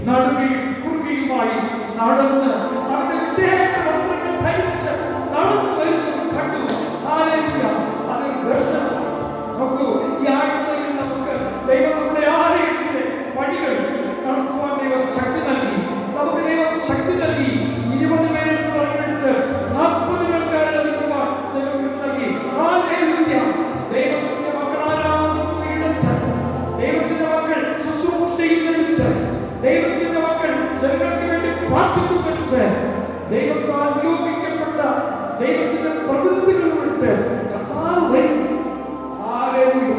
S1: നടുവിൽ കുറുകിയുമായി നടന്ന് അവരുടെ വിശേഷ വസ്ത്രങ്ങൾ ധരിച്ച് നടന്നു വരുന്നത് കണ്ടു. ഹല്ലേലൂയ, അതൊരു ദർശനം. നോക്കൂ, ഈ ആഴ്ചയിൽ നമുക്ക് ദൈവം നമ്മുടെ ആലയത്തിലെ പണികൾ നടത്തുവാൻ ദൈവം ശക്തി നൽകി. നമുക്ക് ദൈവം ശക്തി നൽകി. 20 പേരെന്ന് പറഞ്ഞെടുത്ത് 40 പേർക്കാരെ നൽകുവാൻ ദൈവം നൽകി. ഹല്ലേലൂയ. ദൈവത്തിന്റെ മക്കൾ ആരാധിക്കുന്നിടത്ത്, ദൈവത്തിന്റെ മക്കൾ ശുശ്രൂഷ ചെയ്യുന്നിടത്ത്, ദൈവത്തിന്റെ മക്കൾ ജനങ്ങൾക്ക് വേണ്ടി പ്രാർത്ഥിക്കുന്നിടത്ത്, ദൈവത്താൽ നിയോഗിക്കപ്പെട്ട ദൈവത്തിന്റെ പ്രതിനിധികളുടെ കർത്താവ് വരും. ഹല്ലേലൂയ.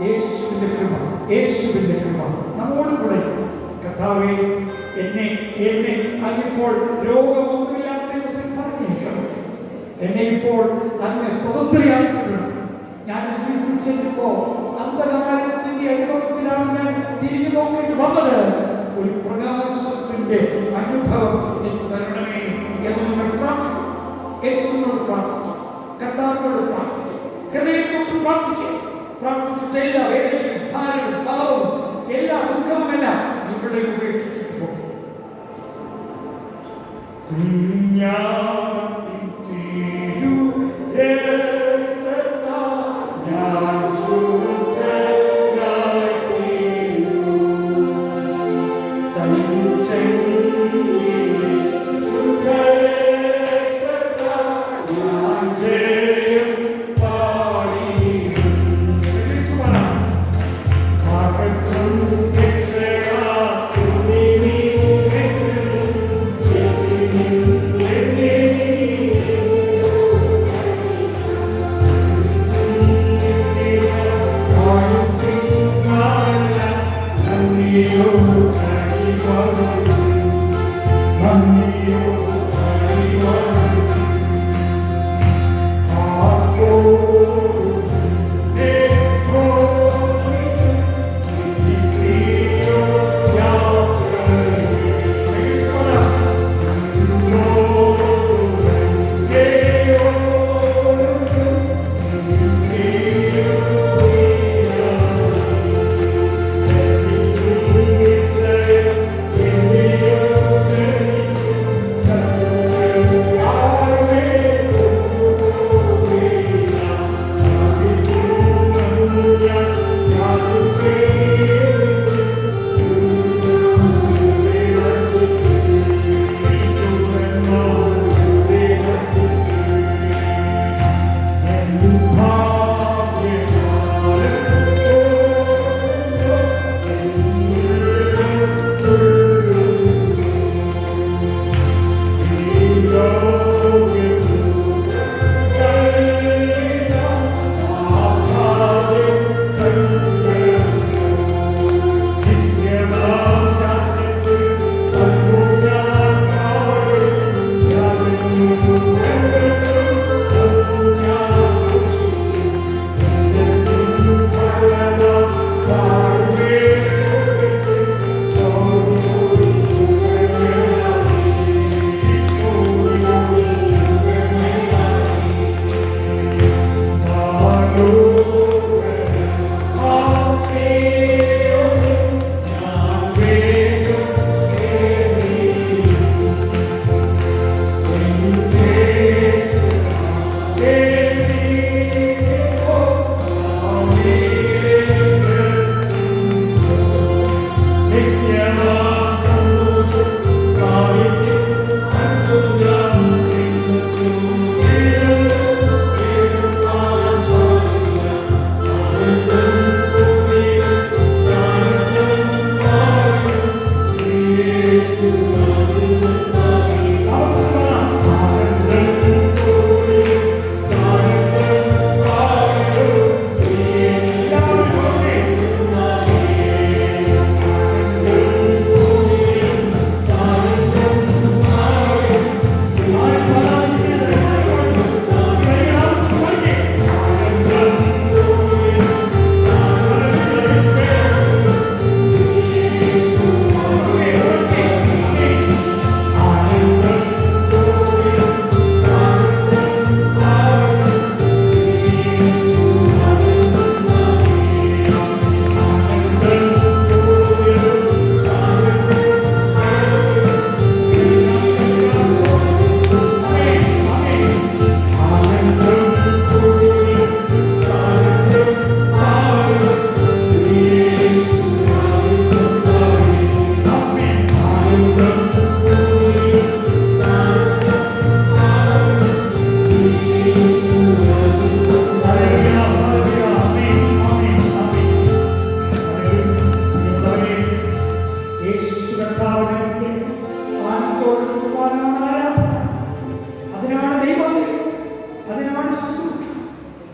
S1: യേശുവിന്റെ കൃപ, യേശുവിന്റെ കൃപ നമ്മോട് കൂടെ. കർത്താവേ, എന്നെ അങ്ങിപ്പോൾ രോഗമൊന്നുമില്ലാത്ത ദിവസം പറഞ്ഞേക്കണം. എന്നെ ഇപ്പോൾ അങ്ങ് സ്വതന്ത്രയാക്കണം. ഞാൻ വീട്ടിൽ ചെല്ലുമ്പോ അന്ധകാരത്തിന്റെ അനുഭവത്തിലാണ് ഞാൻ തിരിഞ്ഞു നോക്കേണ്ടി വന്നത്. ഒരു പ്രകാശത്തിന്റെ അനുഭവം എനിക്ക് തരണമേ എന്ന് നിങ്ങൾ പ്രാർത്ഥിക്കും. യേശുവിനോട് പ്രാർത്ഥിക്കും, കർത്താവിനോട് പ്രാർത്ഥിക്കും, ഹൃദയം കൊണ്ട് പ്രാർത്ഥിക്കും. പ്രാർത്ഥിച്ചിട്ട് എല്ലാ വേദനയും ഭാരവും പാവവും എല്ലാ ദുഃഖവുമെല്ലാം നിങ്ങളുടെ ഉപേക്ഷിച്ചിട്ട് പോകും.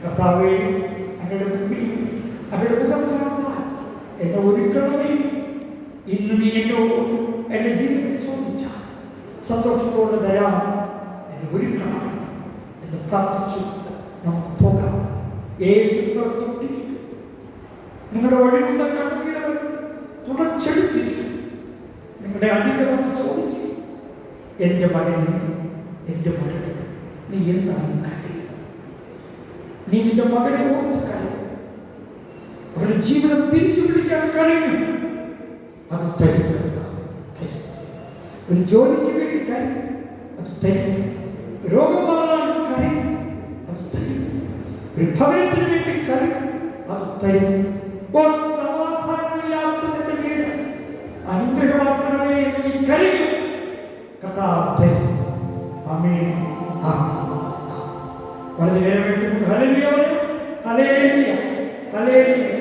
S1: കർത്താവേ, അങ്ങയുടെ മുമ്പിൽ അങ്ങയുടെ മുഖം കാണാൻ എന്നെ ഒരുക്കണമേ. ഇന്ന് നീ എന്നോട് എൻ്റെ ജീവിതം ചോദിച്ചാൽ സന്തോഷത്തോടെ തരാം, എന്നെ ഒരുക്കണം എന്ന് പ്രാർത്ഥിച്ചു. നമുക്ക് പോകാം. യേശു തൊട്ടിരിക്കും. നിങ്ങളുടെ ഒഴിവുള്ള കണ്ണുനീരവൻ തുടച്ചെടുത്തിരിക്കും. നിങ്ങളുടെ അധികമെന്ന് ചോദിച്ച്, എൻ്റെ മകനെ, എൻ്റെ മകനെ, നീ എന്താണ് കരയുന്നത്? നീ നിന്റെ മകനെ ഓർത്ത് കരയും. അവരുടെ ജീവിതം തിരിച്ചു പിടിക്കാൻ കഴിഞ്ഞു. അത് തരും. ഒരു ജോലിക്ക് വേണ്ടി കരയും, അത് തരും. രോഗം മാറാൻ കരയും, അത് തരും. ഒരു ഭവനത്തിന് വേണ്ടി കരയും, അത് തരും. സമാധാനമില്ലാത്ത നിന്റെ വീട് അനുഗ്രഹമാക്കണമേ എന്ന് നീ കരയും, കർത്താവ് തരും. ആമേൻ. വളരെ നേരം ഹല്ലേലൂയ, ഹല്ലേലൂയ, ഹല്ലേലൂയ.